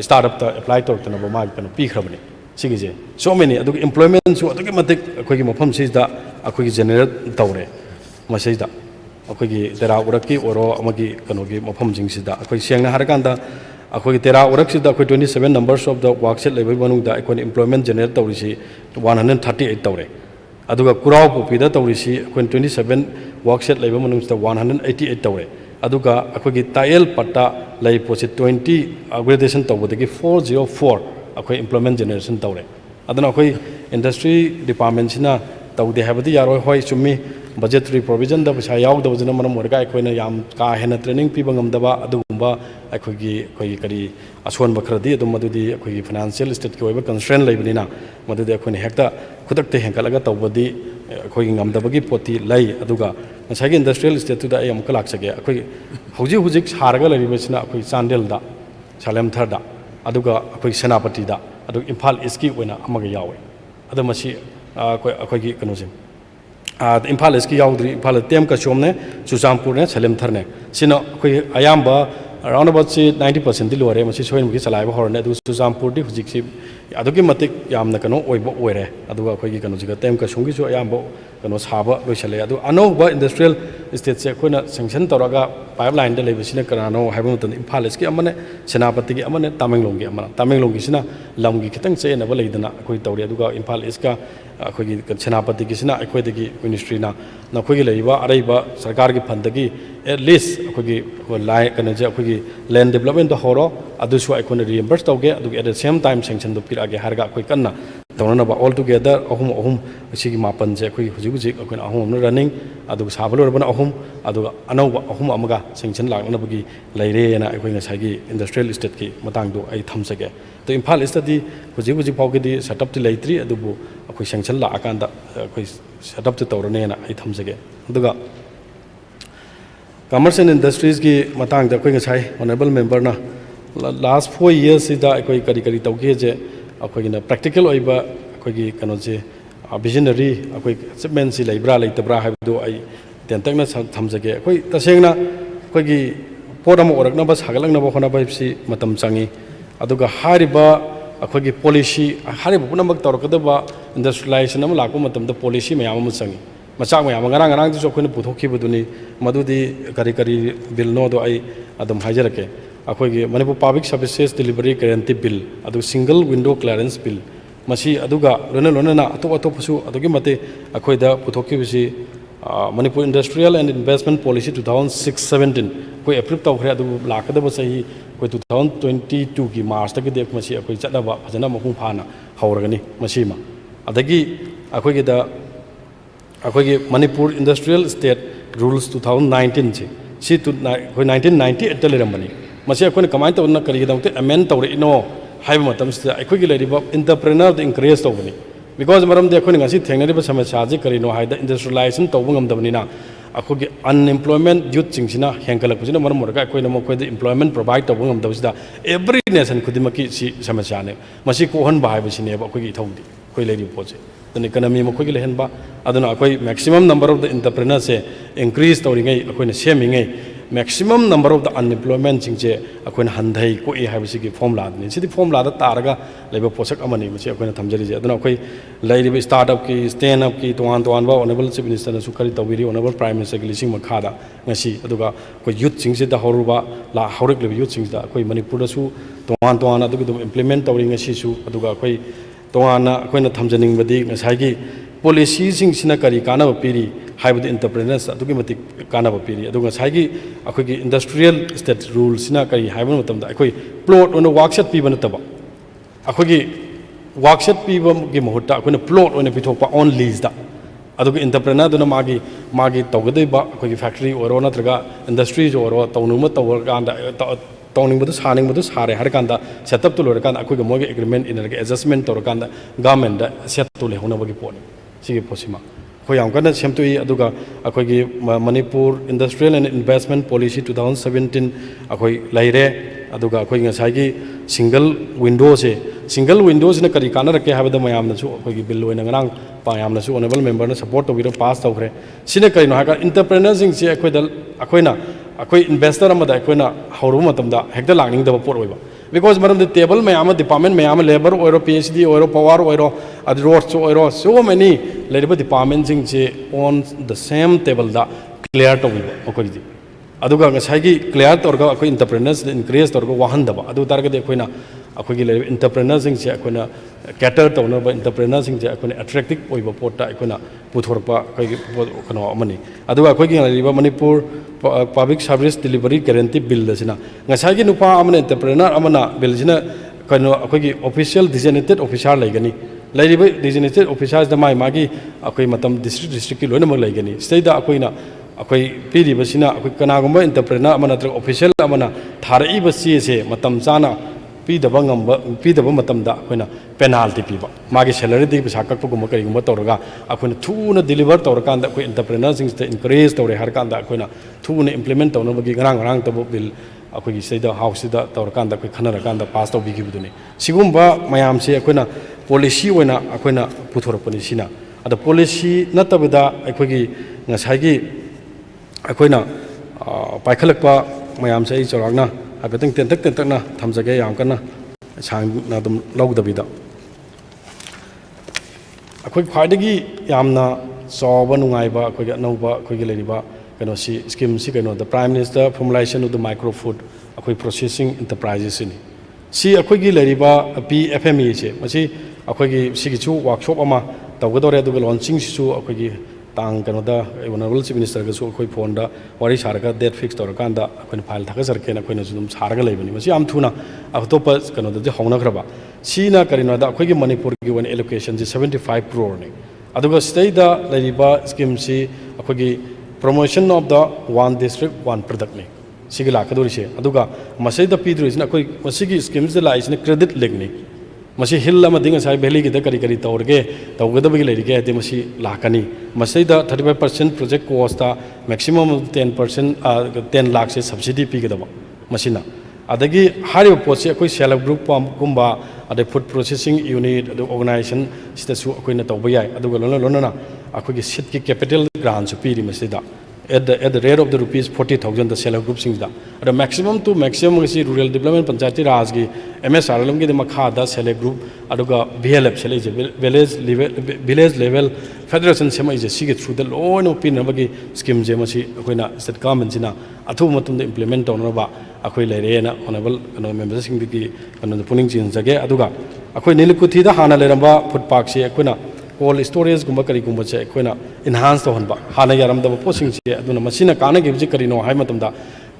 startup ता apply तोरतना बा मागी कनो पीखरबनी सिगी जे so many अदु employment सु अदु के मतिक अखोगी मफम सिदा अखोगी generate तौरे मसीदा अखोगी तेरा उरकी ओरो अमगी कनोगी मफमजिंगसिदा अखोई सेंगना हरकांदा अखोगी तेरा उरकसिदा अखोई 27 नंबर्स ऑफ द वर्कसेट लेबल मनुंगदा अखोई एम्प्लॉयमेंट जनरेट तौरिसी 138 तौरे अदुगा कुराव पोपीदा तौरिसी अखोई 27 वर्कसेट लेबल मनुंगसिदा 188 तौरे अदुगा अखोगी तायल पट्टा लै पोसे 20 अपग्रेडेशन तौबदगी 404 अखोई एम्प्लॉयमेंट जनरेशन तौरे अदना अखोई इंडस्ट्री डिपार्टमेंट सिना तौदे हाबदी यारोय होय चुम्मी budgetary provision da pesa yaudabajana maram orga aikoina yam ka hena training piba ngamdaba adugumba aikogi koi kari aswan bakhradi adum madudi aikogi financial state ki oiba constraint leibnina madudi aikoina hekta khudakte henkalaga tawbadi aikogi ngamdabagi poti lai aduga ngasagi industrial state da ayam kalak sage aikogi hauji hujik saraga laribasina akoi chandel da salem thar da aduga akoi senapati da adug imphal east ki oina amaga yawe adamasi aikogi kanosim Imphal इसकी याउद्री इम्फाल तेम का शोम ने चुचामपुर ने सलेम थर ने सिनो कोई अयाम्बा around about 90% दी लोरे मसी सोइन मुकी चलाइबा होरने अदु चुचामपुर दी हुजिक सि अदुकी मतिक यामना कनो ओइबो ओइरे अदुगा अखोगी कनो जिगा तेम का शोंगी सो अयाम्बो कनो साबा लोइसले अदु अनौबा इंडस्ट्रियल स्टेट से अखोना सैंक्शन तौरगा पाइपलाइन दे लेबसिने करानो हाइबो मतन इम्फाल इसकी अमने सेनापति की अमने तामेंगलोंगी अमना तामेंगलोंगी सिना लमगी खितंग चेनबा लेदना अखोई तौरी अदुगा इम्फाल इसका अखोगी सेनापति की सिना अखोइदगी मिनिस्ट्री ना नखोगी लेइबा अरैबा सरकार की फंडगी एट लीस्ट अखोगी लाइ कनजे अखोगी लैंड डेवलपमेंट तो होरो अदुसु अखोने रिएम्बर्स तौगे अदुगे at the same time sanction दो पिरागे हरगा अखोई कन्ना तौननबा ऑल टुगेदर अहुम अहुम सिगी मापन जे अखोई हुजिक हुजिक अखोना अहुम रनिंग अदुग साबलोरबना अहुम अदुगा अनौबा अहुम अमगा सैंक्शन लाकनबगी लेरेना अखोई ngसागी इंडस्ट्रियल स्टेट की मतंगदो आई थमसगे तो इम्फाल इस्टदी हुजिक हुजिक फाउगेदी सेटअप ति लेत्री अदुबु अखोई सैंक्शन लाकांदा अखोई सेटअप ति तौरनेना आई थमसगे अदुगा कॉमर्स एंड इंडस्ट्रीज की मतंग दा अखोई ngसाई ऑनरेबल मेंबर ना लास्ट 4 years सिदा अखोई करी करी तौगे जे अखोई ना प्रैक्टिकल ओइबा अखोई कनो जे विजनरी अखोई अचीवमेंट सि लेब्रा लेतब्रा हाइबदो आई तेंतकना थमजगे अखोई तसेंगना अखोई पोट अमा ओरकनबा सागलंगनबा होनबा हिबसि मतम चांगी अदुगा हारिबा अखोई पॉलिसी हारिबा पुनमक तौरकदबा इंडस्ट्रियलाइजेशन अमा लाको मतमदा पॉलिसी मयाम अमा चांगी मचाक मयाम ngara ngara दिसो अखोई पुथोखिबदुनी मदुदी करी करी बिल नो दो आई अदम हाइजरके अखोई Manipur public services delivery guarantee bill अदु सिंगल विंडो क्लियरेंस बिल मसी अदुगा लोना लोना अतो अतोपसु अदुगी मते अखोइदा पुथोखिबसि Manipur industrial and investment policy 2016-17 कोई अप्रूव तौखरे अदु लाकदब सही कोई 2022 की मार्च तक देख मसी अखोई चदबा फजना मखुं फाना हौरगनी मसीमा अदगी अखोइगिदा अखोइगी मणिपुर इंडस्ट्रियल स्टेट रूल्स 2019 से कोई 1998 ता लेरमबनी मसी अखोइना कमाइन तौना करिगिदमते अमेंड तौरे इनो हाइबा मतमसिदा अखोइगी लेरिबा एंटरप्रेन्योर द इंकरेज तौबनी बिकॉज मरम दे अखोइना ngasi थेंगनरिबा समस्या जे करिनो हाइदा इंडस्ट्रियलाइजेशन तौबा ngamdabnina अखोइगी अनएम्प्लॉयमेंट यूथ चिंगसिना हेंकलकपसिना मरम मोरगा अखोइना मखोइदा एम्प्लॉयमेंट प्रोवाइड तौबा ngamdabsida एवरी नेशन खुदिमकी सी समस्या ने मसी कोहन बाहाइबसिने अखोइगी थौदी कोइ लेरि पोचे then economy मखोइगी लेहनबा अदुना अखोइ maximum number of the entrepreneur से इंक्रीज तौरिङै अखोइना सेमिङै maximum number of the unemployment सिंचे अखोइना हंधै कोइ हाइबसिगी फॉर्मुला दनि सिदि फॉर्मुला दा तारगा लेबा पोषक अमनि मसी अखोइना थमजरिजे अदुना अखोइ लेरिबा स्टार्टअप की स्टैंड अप की तोवान तोवान बा ऑनरेबल चीफ मिनिस्टर न सुखरी तौबिरी ऑनरेबल प्राइम मिनिस्टर की लिसिंग मखादा ngasi aduga अखोइ यूथ सिंसे दा हरुबा ला हौरक लेबा यूथ सिंस दा अखोइ मणिपुर दसु तोवान तोवान अदुगी दum implement तौरि ngasi सु अदुगा अखोइ तोवाना अखोइना थमजनिंग बदि ngसाइगी ꯄꯣꯂꯤꯁꯤꯁꯤꯡꯁꯤꯅ ꯀꯔꯤ ꯀꯥꯟꯅꯕ ꯄꯤꯔꯤ ꯍꯥꯏꯕꯗꯤ ꯏꯟꯇꯔꯄ꯭ꯔꯦꯅꯔꯁ ꯑꯗꯨꯛꯀꯤ ꯃꯇꯤꯛ ꯀꯥꯟꯅꯕ ꯄꯤꯔꯤ ꯑꯗꯨꯒ ꯉꯁꯥꯏꯒꯤ ꯑꯩꯈꯣꯏꯒꯤ ꯏꯟꯗꯁꯇ꯭ꯔꯤꯌꯦꯜ ꯁ꯭ꯇꯦꯠ ꯔꯨꯜꯁꯤꯅ ꯀꯔꯤ ꯍꯥꯏꯕ ꯃꯇꯝꯗ ꯑꯩꯈꯣꯏ ꯄ꯭ꯂꯣꯠ ꯑꯣꯏꯅ ꯋꯥꯛꯁꯦꯠ ꯄꯤꯕ ꯅꯠꯇꯕ ꯑꯩꯈꯣꯏꯒꯤ ꯋꯥꯛꯁꯦꯠ ꯄꯤꯕꯒꯤ ꯃꯍꯨꯠꯇ ꯑꯩꯈꯣꯏꯅ ꯄ꯭ꯂꯣꯠ ꯑꯣꯏꯅ ꯄꯤꯊꯣꯛꯄ ꯑꯣꯟ ꯂꯤꯖꯗ ꯑꯗꯨꯒ ꯏꯟꯇꯔꯄ꯭ꯔꯦꯅꯔꯗꯨꯅ ꯃꯥꯒꯤ ꯇꯧꯒꯗꯧꯔꯤꯕ ꯑꯩꯈꯣꯏꯒꯤ ꯐꯦꯛꯇꯔꯤ ꯑꯣꯏꯔꯣ ꯅꯠꯇ꯭ꯔꯒ ꯏꯟꯗꯁꯇ꯭ꯔꯤꯁ ꯑꯣꯏꯔꯣ ꯇꯧꯅꯤꯡꯕ ꯇꯧꯔꯀꯥꯟꯗ ꯇꯧꯅꯤꯡꯕꯗꯨ ꯁꯥꯅꯤꯡꯕꯗꯨ ꯁꯥꯔꯦ ꯍꯥꯏꯔꯀꯥꯟꯗ ꯁꯦꯠꯑꯞꯇꯨ ꯂꯣꯏꯔꯀꯥꯟꯗ ꯑꯩꯈꯣꯏꯒ ꯃꯣꯏꯒꯤ ꯑꯦꯒ꯭ꯔꯤꯃꯦꯟ ꯏꯟꯅꯔꯒ ꯑꯦꯗꯖꯁꯃꯦꯟ ꯇꯧꯔꯀꯥꯟꯗ ꯒꯚꯔꯟꯃꯦꯟꯗ ꯁꯦꯠꯇꯨ ꯂꯩꯍꯧꯅꯕꯒꯤ ꯄꯣꯠꯅꯤ ꯁꯤꯒꯤ ꯄꯣꯠꯁꯤꯃ ꯑꯩꯈꯣꯏ ꯌꯥꯝ ꯀꯟꯅ ꯁꯦꯝꯗꯣꯛꯏ ꯑꯗꯨꯒ ꯑꯩꯈꯣꯏꯒꯤ ꯃꯅꯤꯄꯨꯔ ꯏꯟꯗꯁꯇ꯭ꯔꯤꯌꯦꯜ ꯑꯦꯟड ꯏꯟꯚꯦꯁꯠꯃꯦꯟ ꯄꯣꯂꯤꯁꯤ 2017 ꯑꯩꯈꯣꯏ ꯂꯩꯔꯦ ꯑꯗꯨꯒ ꯑꯩꯈꯣꯏ ꯉꯁꯥꯏꯒꯤ ꯁꯤꯡꯒꯜ ꯋꯤꯟꯗꯣꯁꯤꯅ ꯀꯔꯤ ꯀꯥꯟꯅꯔꯛꯀꯦ ꯍꯥꯏꯕꯗ ꯃꯌꯥꯝꯅꯁꯨ ꯑꯩꯈꯣꯏꯒꯤ ꯕꯤꯜ ꯑꯣꯏꯅ ꯉꯔꯥꯡ ꯌꯥꯝꯅꯁꯨ ꯑꯣꯅꯦꯕꯜ ꯃꯦꯝꯕꯔꯅ ꯁꯄꯣꯔꯠ ꯇꯧꯕꯤꯔ ꯄꯥꯁ ꯇꯧꯈ꯭ꯔꯦ ꯁꯤꯅ ꯀꯔꯤꯅꯣ ꯍꯥꯏꯔꯒ ꯏꯟꯇꯔꯄ꯭ꯔꯦꯅꯔꯁꯤꯡꯁꯦ ꯑꯩꯈꯣꯏꯅ ꯏꯟꯚꯦꯁꯇꯔ ꯑꯃꯗ ꯑꯩꯈꯣꯏꯅ ꯍꯧꯔꯨꯕ ꯃꯇꯝꯗ ꯍꯦꯛꯇ ꯂꯥꯛꯅꯤꯡꯗꯕ ꯄꯣꯠ ꯑꯣꯏꯕ ꯕꯤꯀꯣꯖ ꯃꯔꯝꯗꯤ ꯇꯦꯕꯜ ꯃꯌꯥꯝ ꯑꯃ ꯗꯤꯄꯥꯔꯠꯃꯦꯟ ꯃꯌꯥꯝ ꯑꯃ ꯂꯦꯕꯔ ꯑꯣꯏꯔꯣ PhD ꯑꯣꯏꯔꯣ ꯄꯋꯥꯔ ꯑꯣꯏꯔꯣ ꯑꯗꯨ ꯔꯣꯗꯁ ꯑꯣꯏꯔꯣ ꯁꯣ ꯃꯦꯅꯤ ꯂꯩꯔꯤꯕ ꯗꯤꯄꯥꯔꯠꯃꯦꯟꯁꯤꯡꯁꯦ ꯑꯣꯟ ꯗ ꯁꯦꯝ ꯇꯦꯕꯜꯗ ꯀ꯭ꯂꯤꯌꯥꯔ ꯇꯧꯕꯤꯕ ꯑꯩꯈꯣꯏꯒꯤꯗꯤ ꯑꯗꯨꯒ ꯉꯁꯥꯏꯒꯤ ꯀ꯭ꯂꯤꯌꯥꯔ ꯇꯧꯔꯒ ꯑꯩꯈꯣꯏ ꯏꯟꯇꯔꯄ꯭ꯔꯦꯅꯔꯁꯤꯗ ꯏꯟꯀꯔꯦꯖ ꯇꯧꯔꯒ ꯋꯥꯍꯟꯗꯕ ꯑꯗꯨ ꯇꯥꯔꯒꯗꯤ ꯑꯩꯈꯣꯏꯒꯤ ꯂꯩꯔꯤꯕ ꯏꯟꯇꯔꯄ꯭ꯔꯦꯅꯔꯁꯤꯡꯁꯦ ꯑꯩꯈꯣꯏꯅ ꯀꯦꯇꯔ ꯇꯧꯅꯕ ꯏꯟꯇꯔꯄ꯭ꯔꯦꯅꯔꯁꯤꯡꯁꯦ ꯑꯩꯈꯣꯏꯅ ꯑꯦꯇ꯭ꯔꯦꯛꯇꯤꯞ ꯑꯣꯏꯕ ꯄꯣꯠꯇ ꯑꯩꯈꯣꯏꯅ ꯄꯨꯊꯣꯔꯛꯄ ꯑꯩꯈꯣꯏꯒꯤ ꯀꯩꯅꯣ ꯑꯃꯅꯤ ꯑꯗꯨꯒ ꯑꯩꯈꯣꯏꯒꯤ ꯂꯩꯔꯤꯕ Manipur public service delivery guarantee bill ꯑꯁꯤꯅ ꯉꯁꯥꯏꯒꯤ ꯅꯨꯄꯥ ꯑꯃꯅ ꯏꯟꯇꯔꯄ꯭ꯔꯦꯅꯔ ꯑꯃꯅ ꯕꯤꯜꯁꯤꯅ ꯀꯩꯅꯣ ꯑꯩꯈꯣꯏꯒꯤ ꯑꯣꯐꯤꯁꯤꯌꯦꯜ ꯗꯤꯖꯤꯅꯦꯇꯦꯠ ꯑꯣꯐꯤꯁꯥꯔ ꯂꯩꯒꯅꯤ ꯂꯩꯔꯤꯕ ꯗꯤꯖꯤꯅꯦꯇꯦꯠ ꯑꯣꯐꯤꯁꯥꯔꯁꯤꯗ ꯃꯥꯒꯤ ꯑꯩꯈꯣꯏ ꯃꯇꯝ ꯗꯤꯁꯇ꯭ꯔꯤꯛꯀꯤ ꯂꯣꯏꯅꯃꯛ ꯂꯩꯒꯅꯤ ꯁꯤꯗꯩꯗ ꯑꯩꯈꯣꯏ ꯄꯤꯔꯤꯕꯁꯤꯅ ꯑꯩꯈꯣꯏ ꯀꯅꯥꯒꯨꯝꯕ ꯏꯟꯇꯔꯄ꯭ꯔꯦꯅꯔ ꯑꯃ ꯅꯠꯇ꯭ꯔꯒ ꯑꯣꯐꯤꯁꯤꯌꯦꯜ ꯑꯃꯅ ꯊꯥꯔꯛꯏꯕ ꯆꯦꯁꯦ ꯃꯇꯝ ꯆꯥꯅ ꯄꯤꯗꯕ ꯃꯇꯝꯗ ꯑꯩꯈꯣꯏꯅ ꯄꯦꯅꯥꯜꯇꯤ ꯄꯤꯕ ꯃꯥꯒꯤ ꯁꯦꯂꯔꯤꯗꯒꯤ ꯄꯩꯁꯥ ꯀꯛꯄꯒꯨꯝꯕ ꯀꯔꯤꯒꯨꯝꯕ ꯇꯧꯔꯒ ꯑꯩꯈꯣꯏꯅ ꯊꯨꯅ ꯗꯤꯂꯤꯚꯔ ꯇꯧꯔꯀꯥꯟꯗ ꯑꯩꯈꯣꯏ ꯏꯟꯇꯔꯄ꯭ꯔꯦꯅꯔꯁꯤꯡꯁꯤꯗ ꯏꯟꯀꯔꯦꯖ ꯇꯧꯔꯦ ꯍꯥꯏꯔꯀꯥꯟꯗ ꯑꯩꯈꯣꯏꯅ ꯊꯨꯅ ꯏꯝꯄ꯭ꯂꯤꯃꯦꯟ ꯇꯧꯅꯕꯒꯤ ꯉꯔꯥꯡꯇꯕꯨ ꯕꯤꯜ ꯑꯩꯈꯣꯏꯒꯤ ꯁꯤꯗ ꯍꯥꯎꯁꯁꯤꯗ ꯇꯧꯔꯀꯥꯟꯗ ꯑꯩꯈꯣꯏ ꯈꯟꯅꯔꯀꯥꯟꯗ ꯄꯥꯁ ꯇꯧꯕꯤꯈꯤꯕꯗꯨꯅꯤ ꯁꯤꯒꯨꯝꯕ ꯃꯌꯥꯝꯁꯦ ꯑꯩꯈꯣꯏꯅ ꯄꯣꯂꯤꯁꯤ ꯑꯣꯏꯅ ꯑꯩꯈꯣꯏꯅ ꯄꯨꯊꯣꯔꯛꯄꯅꯤ ꯁꯤꯅ ꯑꯗꯣ ꯄꯣꯂꯤꯁꯤ ꯅꯠꯇꯕꯤꯗ ꯑꯩꯈꯣꯏꯒꯤ ꯉꯁꯥꯏꯒꯤ ꯑꯩꯈꯣꯏꯅ ꯄꯥꯏꯈꯠꯂꯛꯄ ꯃꯌꯥꯝꯁꯦ ꯑꯩ ꯆꯥꯎꯔꯥꯛꯅ ꯍꯥꯏꯐꯦꯠꯇꯪ ꯇꯦꯟꯇꯛꯅ ꯊꯝꯖꯒꯦ ꯌꯥꯝ ꯀꯟꯅ ꯁꯥꯡꯅ ꯑꯗꯨꯝ ꯂꯧꯗꯕꯤꯗ ꯑꯩꯈꯣꯏ ꯈ꯭ꯋꯥꯏꯗꯒꯤ ꯌꯥꯝꯅ ꯆꯥꯎꯕ ꯅꯨꯡꯉꯥꯏꯕ ꯑꯩꯈꯣꯏꯒꯤ ꯑꯅꯧꯕ ꯑꯩꯈꯣꯏꯒꯤ ꯂꯩꯔꯤꯕ ꯀꯩꯅꯣꯁꯤ ꯁ꯭ꯀꯤꯝꯁꯤ ꯀꯩꯅꯣꯗ prime minister formalization of the micro food ꯑꯩꯈꯣꯏ ꯄ꯭ꯔꯣꯁꯦꯁꯤꯡ ꯏꯟꯇꯔꯄ꯭ꯔꯥꯏꯖꯦꯁꯁꯤꯅꯤ ꯁꯤ ꯑꯩꯈꯣꯏꯒꯤ ꯂꯩꯔꯤꯕ PFMEꯁꯦ ꯃꯁꯤ ꯑꯩꯈꯣꯏꯒꯤ ꯁꯤꯒꯤꯁꯨ ꯋꯥꯔꯛꯁꯣꯞ ꯑꯃ ꯇꯧꯒꯗꯧꯔꯦ ꯑꯗꯨꯒ ꯂꯣꯟꯆꯤꯡꯁꯤꯁꯨ ꯑꯩꯈꯣꯏꯒꯤ ꯇꯥꯡ ꯀꯩꯅꯣꯗ ꯑꯣꯅꯔꯦꯕꯜ ꯆꯤꯐ ꯃꯤꯅꯤꯁꯇꯔꯒꯁꯨ ꯑꯩꯈꯣꯏ ꯐꯣꯟꯗ ꯋꯥꯔꯤ ꯁꯥꯔꯒ ꯗꯦꯠ ꯐꯤꯛꯁ ꯇꯧꯔꯀꯥꯟꯗ ꯑꯩꯈꯣꯏꯅ ꯐꯥꯏꯜ ꯊꯥꯒꯠꯆꯔꯛꯀꯦꯅ ꯑꯩꯈꯣꯏꯅꯁꯨ ꯑꯗꯨꯝ ꯁꯥꯔꯒ ꯂꯩꯕꯅꯤ ꯃꯁꯤ ꯌꯥꯝ ꯊꯨꯅ ꯑꯇꯣꯞꯄ ꯀꯩꯅꯣꯗꯗꯤ ꯍꯧꯅꯈ꯭ꯔꯕ ꯁꯤꯅ ꯀꯔꯤꯅꯣꯗ ꯑꯩꯈꯣꯏꯒꯤ ꯃꯅꯤꯄꯨꯔꯒꯤ ꯑꯣꯏꯅ ꯑꯦꯂꯣꯀꯦꯁꯟꯁꯤ 75 crore ꯑꯗꯨꯒ ꯁꯤꯗꯩꯗ ꯂꯩꯔꯤꯕ ꯁ꯭ꯀꯤꯝꯁꯤ ꯑꯩꯈꯣꯏꯒꯤ promotion of the one district one ꯄ꯭ꯔꯗꯛꯅꯤ ꯁꯤꯒꯤ ꯂꯥꯛꯀꯗꯧꯔꯤꯁꯦ ꯑꯗꯨꯒ ꯃꯁꯤꯗ ꯄꯤꯗꯣꯔꯤꯁꯤꯅ ꯑꯩꯈꯣꯏ ꯃꯁꯤꯒꯤ ꯁ꯭ꯀꯤꯝꯁꯤꯗ ꯂꯥꯛꯏꯁꯤꯅ ꯀ꯭ꯔꯦꯗꯤꯠ ꯂꯤꯡꯅꯤ ꯃꯁꯤ ꯍꯤꯜ ꯑꯃꯗꯤ ꯉꯁꯥꯏ ꯚꯦꯂꯤꯒꯤꯗ ꯀꯔꯤ ꯇꯧꯒꯗꯕꯒꯤ ꯂꯩꯔꯤꯒꯦ ꯍꯥꯏꯗꯤ ꯃꯁꯤ ꯂꯥꯛꯀꯅꯤ ꯃꯁꯤꯗ 35% ꯄ꯭ꯔꯣꯖꯦꯛ ꯀꯣꯁꯇ ꯃꯦꯛꯁꯤꯃꯝ 10% 10 lakhꯁꯦ ꯁꯕꯁꯤꯗꯤ ꯄꯤꯒꯗꯕ ꯃꯁꯤꯅ ꯑꯗꯒꯤ ꯍꯥꯏꯔꯤꯕ ꯄꯣꯠꯁꯤ ꯑꯩꯈꯣꯏ ꯁꯦꯜꯐ ꯍꯦꯜꯞ ꯒ꯭ꯔꯨꯞꯀꯨꯝꯕ ꯑꯗꯩ ꯐꯨꯗ ꯄ꯭ꯔꯣꯁꯦꯁꯤꯡ ꯌꯨꯅꯤꯠ ꯑꯗꯨ ꯑꯣꯔꯒꯅꯥꯏꯖꯦꯁꯟ ꯁꯤꯗꯁꯨ ꯑꯩꯈꯣꯏꯅ ꯇꯧꯕ ꯌꯥꯏ ꯑꯗꯨꯒ ꯂꯣꯏꯅꯅ ꯑꯩꯈꯣꯏꯒꯤ ꯁꯤꯠꯀꯤ ꯀꯦꯄꯤꯇꯦꯜ ꯒ꯭ꯔꯥꯟꯁꯨ ꯄꯤꯔꯤ ꯃꯁꯤꯗ at the rate of the rupees 40,000 the seller group singda the maximum to maximum is rural development panchayati raj gi MSRLM gi makha da seller group aduga VLF sele village level federation sema is sig through the loan opinion bagi scheme je masi akoina state government sina athu matum da implement on ba akoi leire na honorable members sing gi kana puning chin jage aduga akoi nilikuthi da hana leramba food park se akoina cold storage gumba kari gumba che akoina enhance to honba hana yaram da posing che aduna masina kana gi ji kari no hai matam da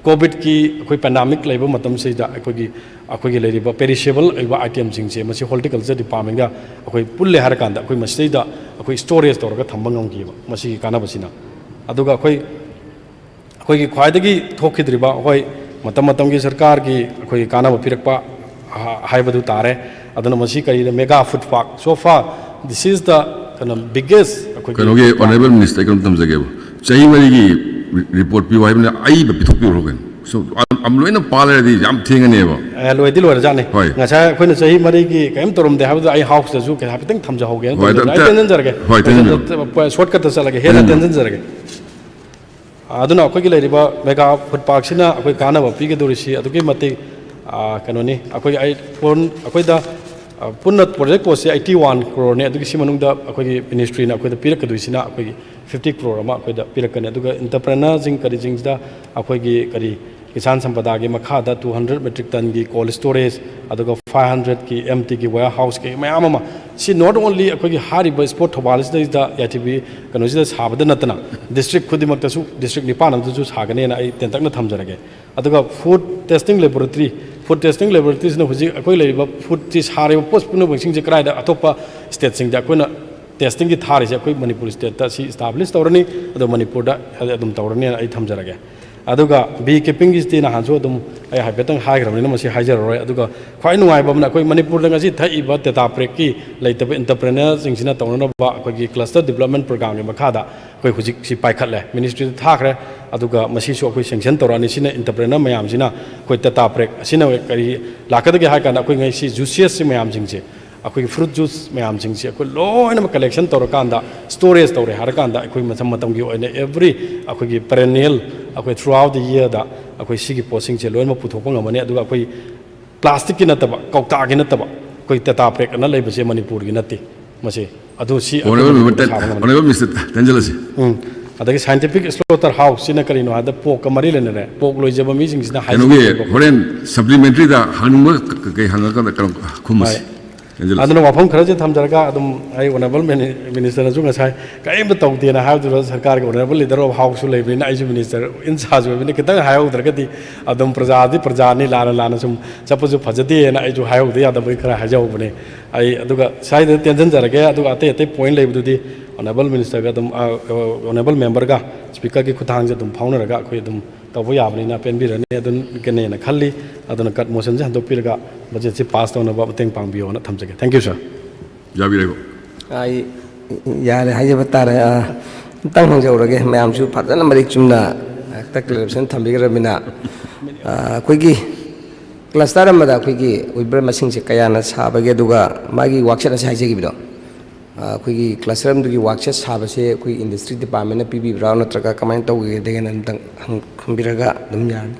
covid ki akoi pandemic laiba matam se da akoi leriba perishable aiba item sing che masi horticulture department ga akoi pulle har kan da akoi masi da akoi storage to ga thamba ngam gi ba masi kana basina aduga akoi gi khwai da gi thokidriba akoi matam gi sarkar gi akoi kana ba pirakpa haibadu tare aduna masi kari mega food park so far this is the kind of biggest kanoge honorable minister kan tamjage chahi mari gi report pi waibna ai ba pithok pi rogen so am loina pala di jam thingane ba loi di loi jane ngacha khoina chahi mari gi kaim torom de habda ai house da ju ke hapitang thamja hoge ai tension jarge shortcut ta salage hela tension jarge aduna akoi gi leriba mega food park sina akoi kana ba pi ge dorisi adugi mati kanoni akoi ai akoi da punna project ko se 81 crore ne adugi simanung da akoi ministry na akoi da pirak kadui sina akoi 50 crore ama akoi da pirak ne aduga entrepreneur jing kari jing da akoi gi kari kisan sampada gi makha da 200 metric ton gi cold storage aduga 500 ki empty gi warehouse ki mayam ma si not only akoi gi hariba sport thobalis da yatb kano sida sabada natana district khudimak ta su district nipan am su sagane na ai tentak na thamjarage aduga food testing laboratory na huji akoi leiba food ti sare post punu bang sing je krai da atopa state sing da koina testing ki thari se akoi manipur state ta si establish tawrani ado manipur da adum tawrani ai thamjarage aduga beekeeping is tina hanso dum ai habetang haigram ni masi haijar roi aduga khwai nuai bam na koi manipur da ngasi thai ba data prek ki leitaba entrepreneur sing sina tawna ba koi gi cluster development program ni makha da koi hujik si paikhat le ministry thakre aduga masi so koi sanction torani sina entrepreneur mayam sina koi data prek sina kari lakada ge ha kana koi ngai si juices si mayam sing se akoi fruit juice mayam sing se akoi loina collection tor kanda storage tore har kanda akoi matam matam gi oine every akoi gi perennial akoi throughout the year da akoi sigi posting che loina puthok ngamane aduga akoi plastic ki nataba kaukta gi nataba koi tata prek na leiba se manipur gi natti mase adu si honorable Mr. Tanjalasi adagi scientific slaughter house sina karino ada pork kamari lene re pork loijaba mi sing sina kanu ge horen supplementary da hanuma kai hanga ka khumas aduna wafam khara je thamjarga adum ai honorable minister ju ngasai kaim ba tawde na ha du sarkar ga honorable leader of house su lebi na ai ju minister in charge we ne kitang hayo udar gadi adum praja ni lana sum chapu ju phajadi na ai ju hayo de adum khara hajau bane ai aduga sai de tension jarage aduga ate point lebi du di honorable minister ga dum honorable member ga speaker ki khuthang je dum fauna raga khoi dum tawbo yabni na pen bi rane adun kene na khalli aduna kat motion je hando pilga budget se pass tawna ba teng pang bio na thamjage thank you sir jabi rego ai yare haje batare tang hong jaurage mayam su phadana marik chumna tak television thambigramina koi gi cluster amada koi gi uibra masing se kaya na sabage duga magi workshop se haje gi bido ꯑꯩꯈꯣꯏꯒꯤ cluster ꯑꯃꯗꯨꯒꯤ ꯋꯥꯔꯛꯁꯦꯠ ꯁꯥꯕꯁꯦ ꯑꯩꯈꯣꯏ industry ꯗꯤꯄꯥꯔꯠꯃꯦꯟꯅ ꯄꯤꯕꯤꯕ꯭ꯔꯥ ꯅꯠꯇ꯭ꯔꯒ ꯀꯃꯥꯏꯅ ꯇꯧꯒꯦꯗꯒꯤꯅ ꯑꯝꯇꯪ ꯈꯪꯕꯤꯔꯒ ꯑꯗꯨꯝ ꯌꯥꯔꯅꯤ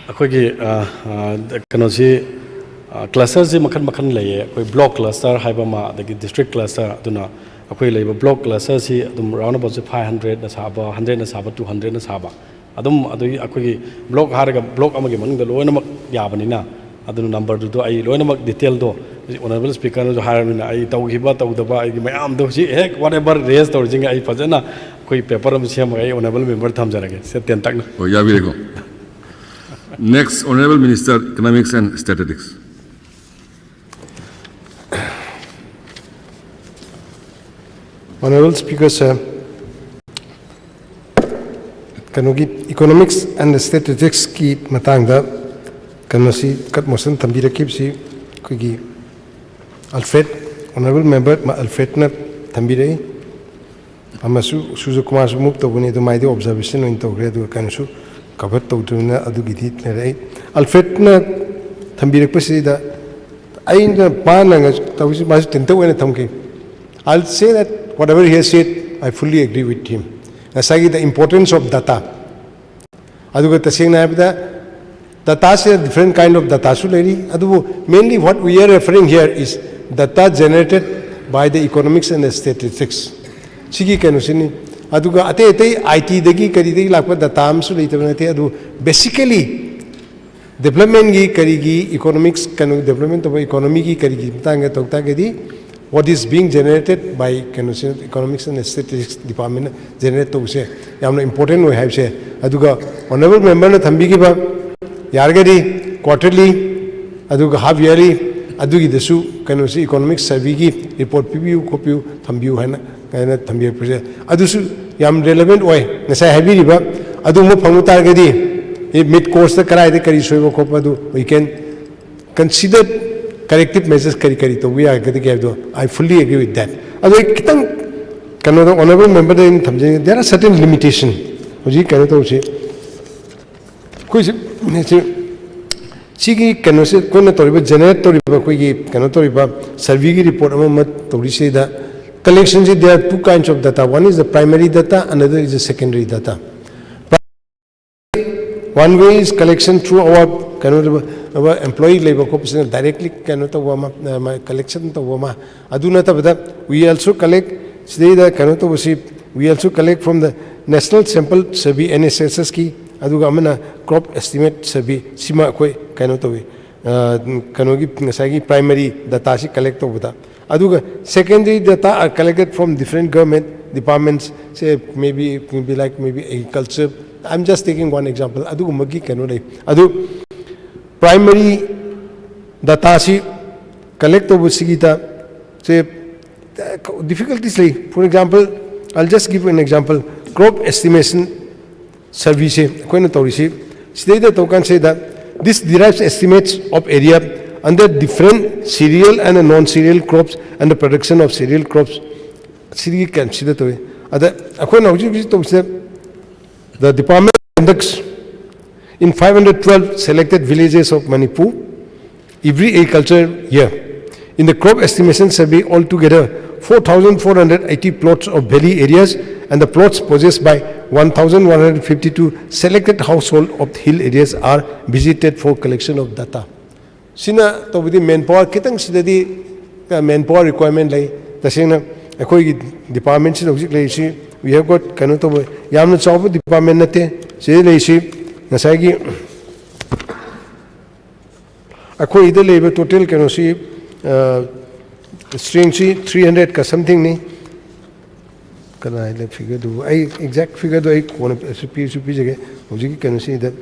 ꯑꯩꯈꯣꯏꯒꯤ ꯀꯩꯅꯣꯁꯤ ꯀ꯭ꯂꯁꯇꯔꯁꯤ ꯃꯈꯜ ꯃꯈꯜ ꯂꯩꯌꯦ ꯑꯩꯈꯣꯏ ꯕ꯭ꯂꯣꯛ ꯀ꯭ꯂꯁꯇꯔ ꯍꯥꯏꯕ ꯑꯃ ꯑꯗꯒꯤ ꯗꯤꯁꯇ꯭ꯔꯤꯛ ꯀ꯭ꯂꯁꯇꯔ ꯑꯗꯨꯅ ꯑꯩꯈꯣꯏ ꯂꯩꯕ ꯕ꯭ꯂꯣꯛ ꯀ꯭ꯂꯁꯇꯔꯁꯤ ꯑꯗꯨꯝ ꯔꯥꯎꯟ ꯑꯕꯥꯎꯠꯁꯦ 500ꯅ ꯁꯥꯕ 100ꯅ ꯁꯥꯕ 200ꯅ ꯁꯥꯕ ꯑꯗꯨꯝ ꯑꯗꯨꯒꯤ ꯑꯩꯈꯣꯏꯒꯤ ꯕ꯭ꯂꯣꯛ ꯍꯥꯏꯔꯒ ꯕ꯭ꯂꯣꯛ ꯑꯃꯒꯤ ꯃꯅꯨꯡꯗ ꯂꯣꯏꯅꯃꯛ ꯌꯥꯕꯅꯤꯅ ꯑꯗꯨꯅ ꯅꯝꯕꯔꯗꯨꯗꯣ ꯑꯩ ꯂꯣꯏꯅꯃꯛ ꯗꯤꯇꯦꯜꯗꯣ honorable speaker nu haramina ai tawgiba tawdaba ai mayam do si hek whatever raise torjing ai fajana koi paper am siam ai honorable member thamjarage se ten tak na o ya birego next honorable minister economics and statistics honorable speaker sir kanogi economics and statistics ki matang da kanosi kat motion thambira kipsi kogi Alfred, honorable member, Alfred na tambirei. Amasu Suzu Kumar move to Buni to my observation into grade Kansu, covered to Tuna Adugiti. Alfred na tambirek Pasida. I in the pan and Tavis Tinto and Tonki. I'll say that whatever he has said, I fully agree with him. Asagi the importance of data. Aduga Tasina data is a different kind of data. Mainly what we are referring here is data generated by the economics and the statistics. Sigi kanusini aduga ate IT dagi kari dagi lakpa data amsu leitabnate adu basically development gi kari gi economics kanu development of economy gi kari gi tanga tokta gedi what is being generated by kanusini economics and statistics department generate to se yamna important we have se aduga honorable member na thambi gi ba yargadi quarterly aduga half yearly adugi desu kanosi economic survey gi report pibiu kopiu thambiu hana kaina thambiu puse adusu yam relevant oi nasa habi riba adu mo phamu targadi e mid course ta karai de kari soibo khopadu we can consider corrective measures kari to we are gadi do I fully agree with that adu kitang kano honorable member in thamje there are certain limitation hoji kano to se koi se Sigi canosi kona toriba generate toriba koigi kano toriba survey report ama tori se da collection se there are two kinds of data one is the primary data another is the secondary data one way is collection through our employee labor corporation directly kano to wama collection to wama aduna ta we also collect today the kano to we also collect from the national sample survey NSS ki aduga amana crop estimate survey sima koi kaino towi kanogi ngasagi primary data si collect tobuda aduga secondary data are collected from different government departments, say maybe it will be like maybe agriculture. I'm just taking one example. Aduga magi kano dai adu primary data si collect tobu sigita say difficulties like, for example, I'll just give you an example. Crop estimation service koina torisi state the token say that this derives estimates of area under different cereal and non-cereal crops and the production of cereal crops. Siri consider to the department conducts in 512 selected villages of Manipur every agriculture year. In the crop estimation survey, altogether 4,480 plots of valley areas and the plots possessed by 1,152 selected households of hill areas are visited for collection of data. Sina to with the manpower, kitang sidadi manpower requirement lay the same. Departments we have got Kanoto Yamna Chop department nate, say Lacy, Nasagi Ako either labor total canosi strangely 300 ka something ni. Can I let figure do I exact figure do I want to PSUP can you see that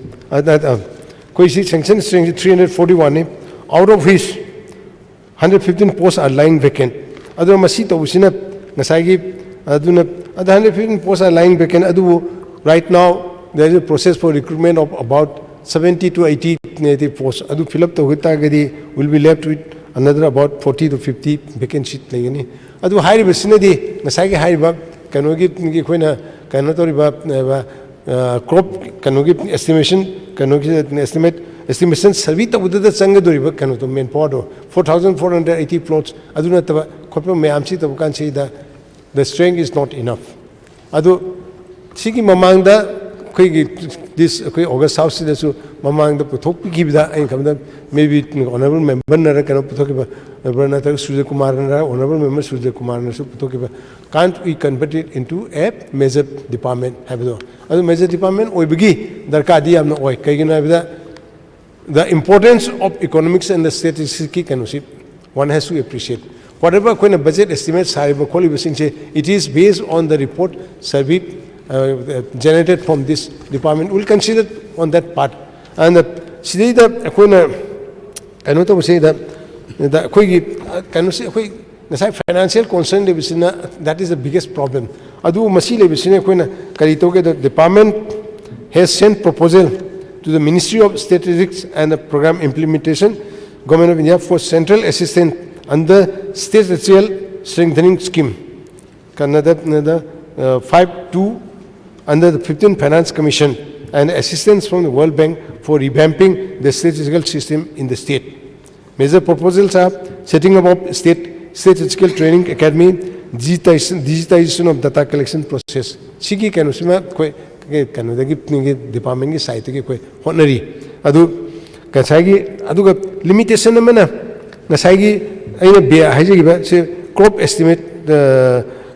Koisi sanction string 341 out of which 115 posts are lying vacant. Other Masito Usina Nasagi Aduna 115 posts are lying vacant. Adu right now there is a process for recruitment of about 70 to 80 native posts. Adu fill up the Hitagadi will be left with another about 40 to 50 vacant seats. Adu high vicinity Nasagi high Kanogi Quina Kanatoriba crop Kanogi estimation Kanogi estimation Savita with the Sangaduriba Kanoto main porto 4,480 plots. Adunatava Kopa Mayamsi can say that the strength is not enough. Adu Siki Mamanga this August House Mamang the Putoki give that income maybe honorable member Naraka Putokiba Bernata Sujakumar honorable member Sujakumar Putokiba can't we convert it into a major department? As a major department, we begin Darkadi am no way. The importance of economics and the statistics can see one has to appreciate. Whatever kind of budget estimates it is based on the report survey generated from this department. We'll consider on that part. And see the I say that financial concern that is the biggest problem. Adu Masile the department has sent proposal to the Ministry of Statistics and Program Implementation, Government of India for central assistance under statistical strengthening scheme. Canada 5-2 under the 15th Finance Commission and assistance from the World Bank for revamping the statistical system in the state. Major proposals are setting up state statistical training academy, digitization of data collection process. Siki kanusima department site honori. Adu Kasagi Aduga limitation mana Nasagi aina be hajiba say crop estimate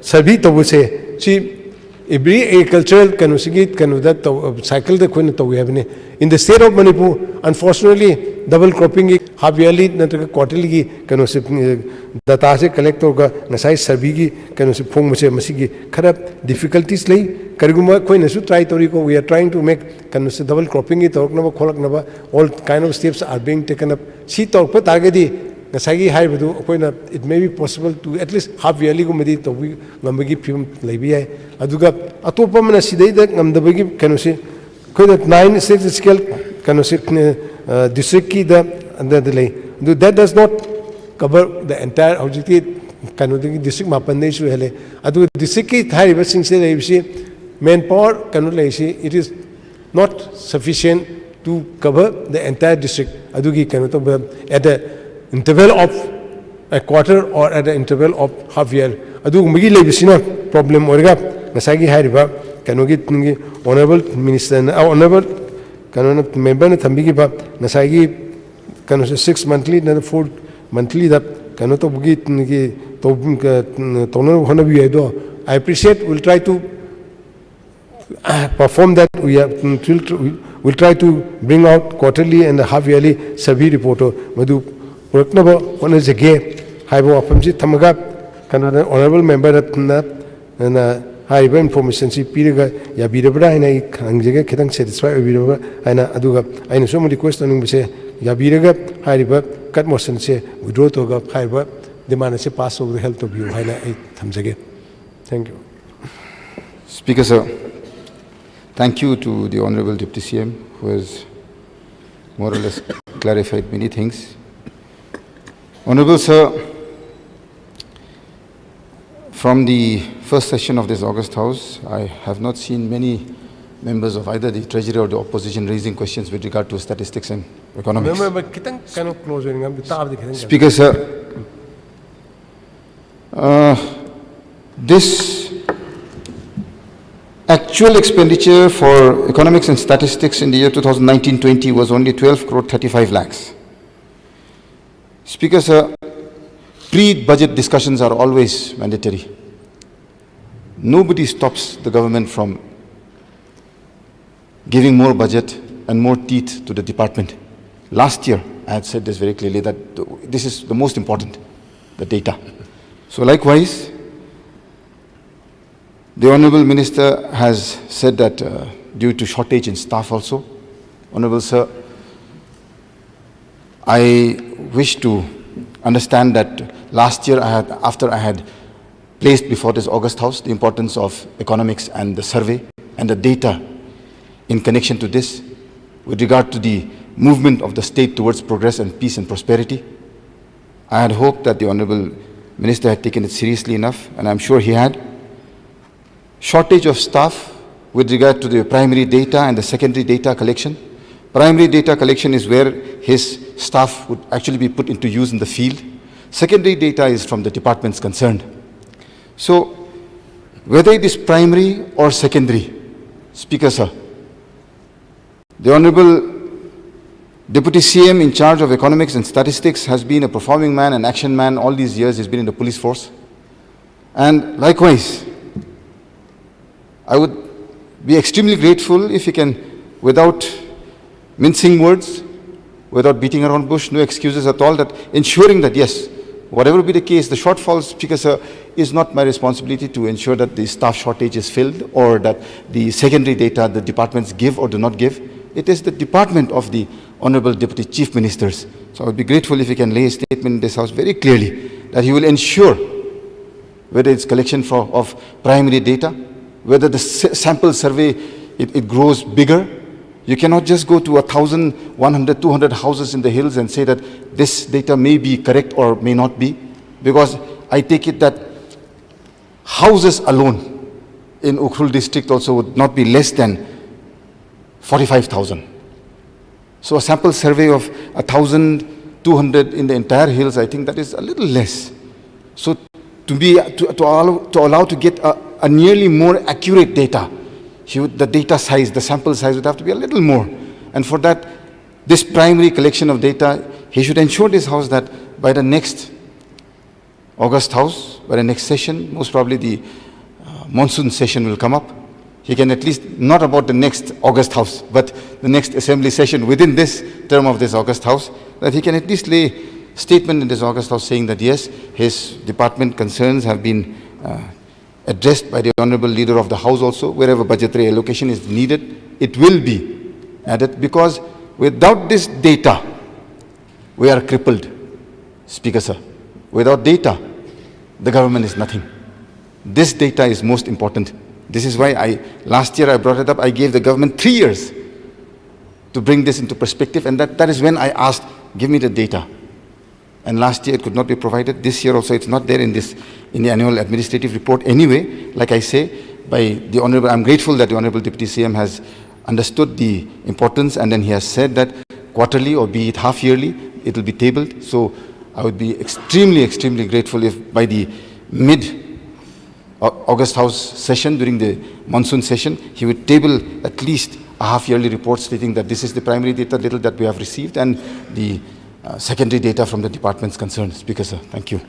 survey to say see every agricultural kanusigi that cycle the we have in the state of Manipur. Unfortunately, double cropping half yearly quarterly data se collect hoga nasai survey ki phong mase masigi kharap difficulties lay kariguma koi nasu try tori ko we are trying to make double cropping it torkna kholak na all kind of steps are being taken up si tork pa targeti nasagi high bedu koina it may be possible to at least half yearly ko medi to we ngambagi film lebi ai aduga atopa mana sidai da ngamdabagi kanusi koi that 9 statistical district ki the that does not cover the entire objective district mapan issue hele adu district ki thai sing se manpower it is not sufficient to cover the entire district adu ki at the interval of a quarter or at the interval of half year adu magi lebisina problem orga nasagi hariba honorable minister honorable member na thambigi ba nasagi 6 monthly na 4 monthly that to bugi I appreciate. We'll try to perform that. We'll try to bring out quarterly and half-yearly survey report. Madu Puraknaba one is a gay Haibo Apamji Tamaga, Canada honorable member at and high information. See, Piriga Yabirabra and I can satisfy Abiraba and Aduga. I know so many questioning say Yabiraga, high river, cut more sense, withdraw to go high river, demand a pass over the health of you. Thank you. Speaker, sir. Thank you to the Honorable Deputy CM, who has more or less clarified many things. Honorable Sir, from the first session of this August House, I have not seen many members of either the Treasury or the opposition raising questions with regard to statistics and economics. Speaker, sir, this actual expenditure for economics and statistics in the year 2019-20 was only 12 crore 35 lakhs. Speaker, sir, pre-budget discussions are always mandatory. Nobody stops the government from giving more budget and more teeth to the department. Last year, I had said this very clearly, that this is the most important, the data. So likewise, the Honourable Minister has said that due to shortage in staff also, Honourable Sir, I wish to understand that last year after I had placed before this August House the importance of economics and the survey and the data in connection to this with regard to the movement of the state towards progress and peace and prosperity. I had hoped that the Honourable Minister had taken it seriously enough, and I'm sure he had. Shortage of staff with regard to the primary data and the secondary data collection. Primary data collection is where his staff would actually be put into use in the field. Secondary data is from the departments concerned. So, whether it is primary or secondary, Speaker, sir, the Honourable Deputy CM in charge of economics and statistics has been a performing man, an action man all these years. He's been in the police force. And likewise, I would be extremely grateful if he can, without mincing words, without beating around bush, no excuses at all, that ensuring that yes, whatever be the case, the shortfall, Speaker, sir, is not my responsibility to ensure that the staff shortage is filled or that the secondary data the departments give or do not give. It is the department of the Honourable Deputy Chief Ministers. So I would be grateful if he can lay a statement in this House very clearly that he will ensure whether it's collection of primary data, whether the sample survey, it grows bigger. You cannot just go to 1,000, 100, 200 houses in the hills and say that this data may be correct or may not be, because I take it that houses alone in Ukhrul district also would not be less than 45,000. So a sample survey of 1,200 in the entire hills, I think that is a little less. So to allow to get a nearly more accurate data, the data size, the sample size would have to be a little more. And for that, this primary collection of data, he should ensure this House that by the next August House, by the next session, most probably the monsoon session will come up. He can at least, not about the next August House, but the next assembly session within this term of this August House, that he can at least lay statement in this August House saying that yes, his department concerns have been addressed by the Honourable Leader of the House also. Wherever budgetary allocation is needed, it will be added, because without this data, we are crippled, Speaker, sir. Without data, the government is nothing. This data is most important. This is why last year I brought it up. I gave the government 3 years to bring this into perspective, and that is when I asked, give me the data. And last year it could not be provided. This year also it's not there in the annual administrative report anyway. Like I say, by the Honourable, I'm grateful that the Honourable Deputy CM has understood the importance, and then he has said that quarterly or be it half yearly, it will be tabled. So I would be extremely, extremely grateful if by the mid-August House session, during the monsoon session, he would table at least a half-yearly report stating that this is the primary data little that we have received and the secondary data from the departments concerned. Speaker, sir, thank you.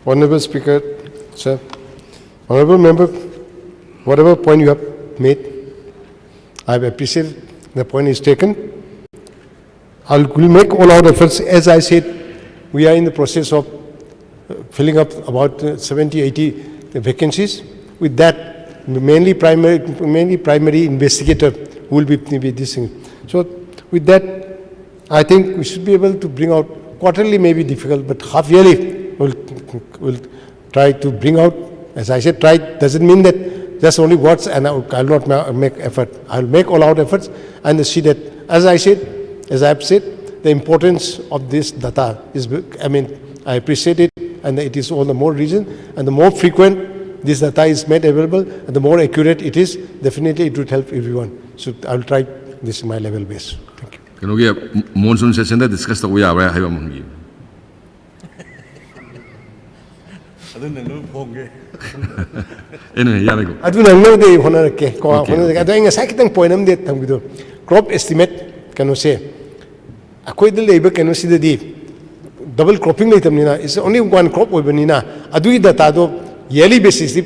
Honourable Speaker, sir, Honorable Member, whatever point you have made, I have appreciated the point is taken. We'll make all our efforts. As I said, we are in the process of filling up about 70, 80 vacancies. With that, mainly primary investigator who will be this thing. So with that, I think we should be able to bring out, quarterly may be difficult, but half yearly we'll try to bring out. As I said, try doesn't mean that just only words and I'll not make effort. I'll make all out efforts and see that, as I have said, the importance of this data is, I appreciate it, and it is all the more reason, and the more frequent this data is made available, and the more accurate it is, definitely it would help everyone. So I'll try this in my level base. Thank you. Can we have monsoon session that discuss the way I have a Anyway, yeah, I do not know the honor. I doing a second point. I'm the crop estimate. Can you say? A quite the labor can you see the deep double cropping later? It's only one crop over Nina. I do it that yearly basis.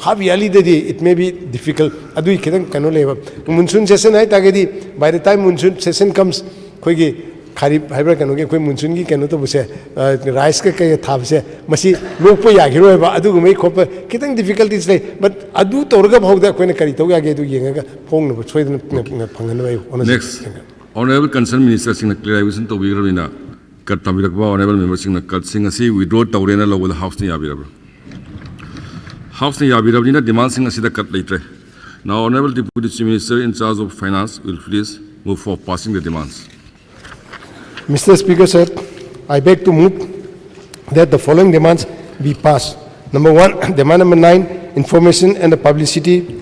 Half yearly the day it may be difficult. I do it can labor. Monsoon session I target by the time monsoon session comes, quickly. Kharif hybrid can okay monsoon ki cannot to say rice ka thap se masi lok pa ya hero ba adu mai khop kitang difficulties le but adu torga bhauda koina kari to ya ge du yenga phong no choi na phangan bai next honorable concerned minister sing clarification to bigrina kat tabirak ba honorable member sing kat sing asi withdraw tawrena lo the house ni yabirab ni demand sing asi da kat laitre. Now honorable deputy chief minister in charge of finance will please move for passing the demands. Mr. Speaker, sir, I beg to move that the following demands be passed. Number 1, demand number 9, information and publicity.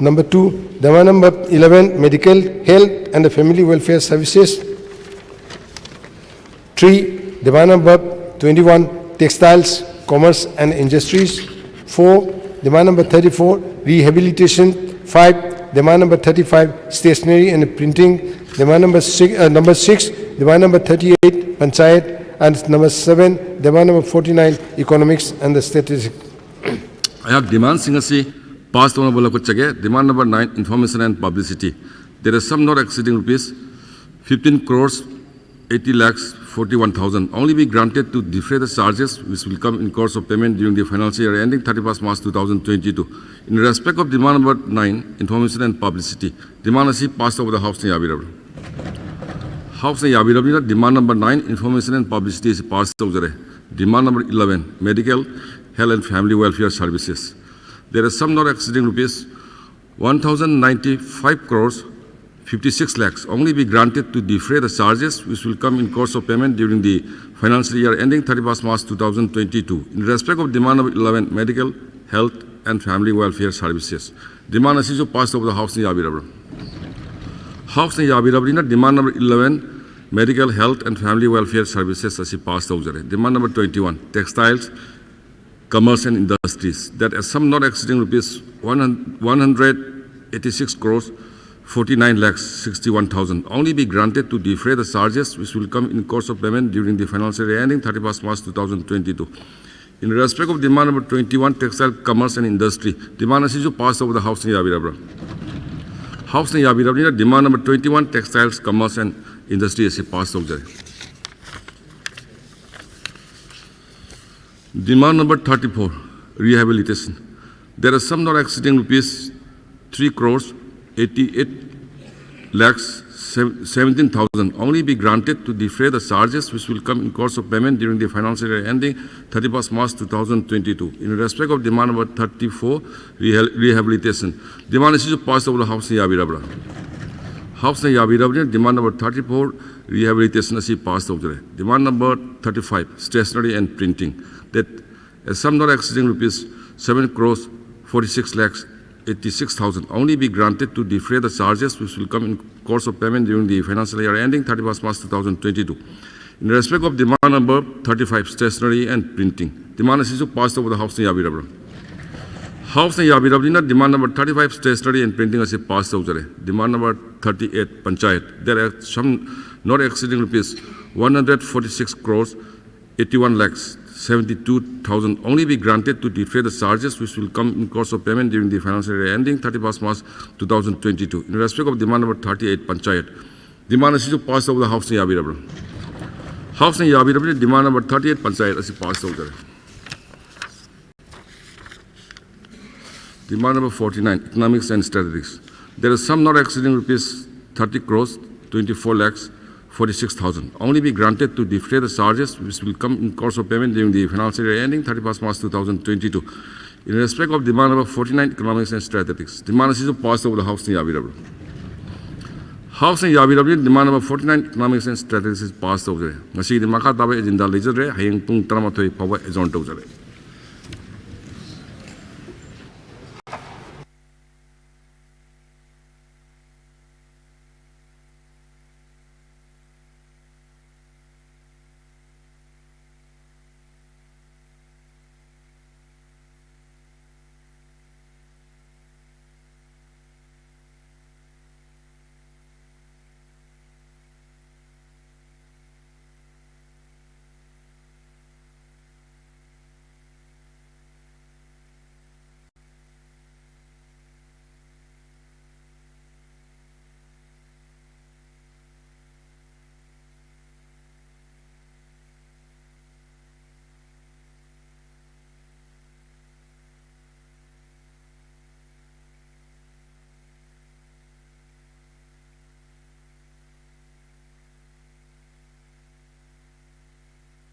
Number 2, demand number 11, medical, health and the family welfare services. 3, demand number 21, textiles, commerce and industries. 4, demand number 34, rehabilitation. 5, demand number 35, stationery and printing. Demand number 6, demand number 38, Panchayat, and number 7, demand number 49, economics and the statistics. I have demand singasi passed on demand number 9, information and publicity. There is some not exceeding rupees 15 crores 80 lakhs 41,000 only be granted to defray the charges which will come in course of payment during the financial year ending 31st March 2022. In respect of demand number 9, information and publicity, demand is passed over the House in Yabirab. House in Yabirab, demand number 9, information and publicity is passed over. Demand number 11, medical, health and family welfare services. There is some not exceeding rupees 1,095 crores 56 lakhs only be granted to defray the charges which will come in course of payment during the financial year ending 31st March 2022. In respect of demand number 11, medical, health and family welfare services. Demand is passed over the House in Yabirab. House in Yabirab, demand number 11, medical, health and family welfare services as passed over. Demand number 21, textiles, commerce and industries. That is some not exceeding rupees 186 crores 49 lakhs 61,000 only be granted to defray the charges which will come in course of payment during the financial year ending 31st March 2022. In respect of demand number 21, textile, commerce and industry, demand is passed over the House in Yabirab. House in Yabirab, demand number 21, textiles, commerce and industry is passed over. Demand number 34, rehabilitation. There is some not exceeding rupees 3 crores 88 lakhs 17,000 only be granted to defray the charges which will come in course of payment during the financial year ending 31st March 2022. In respect of demand number 34, rehabilitation, demand is passed over the House in Yabirab. House in Yabirab, demand number 34, rehabilitation is passed over. Demand number 35, stationery and printing. That a sum not exceeding rupees 7 crores 46 lakhs 86,000 only be granted to defray the charges which will come in course of payment during the financial year ending 31st March 2022. In respect of demand number 35, stationery and printing, demand is passed over the House in Yabirab. House in Yabirab, demand number 35, stationery and printing is passed over. Demand number 38, Panchayat. There are some not exceeding rupees 146 crores 81 lakhs 72,000 only be granted to defray the charges which will come in course of payment during the financial year ending 31st March 2022. In respect of demand number 38, Panchayat. Demand is to pass over the House in Yabirabra. House in Yabirabra, demand number 38, Panchayat, as passed over. Demand number 49, Economics and Statistics. There is some not exceeding rupees 30 crores, 24 lakhs, 46,000. Only be granted to defray the charges which will come in course of payment during the financial year ending 31st March 2022. In respect of demand number 49, Economics and Statistics. Demand is passed over the House in Yabirabra. House in Yabirabra, demand number 49, Economics and Statistics is passed over. Ngasi di makha tabe agenda leisure hayeng pung 13 pawa adjourn tawjare.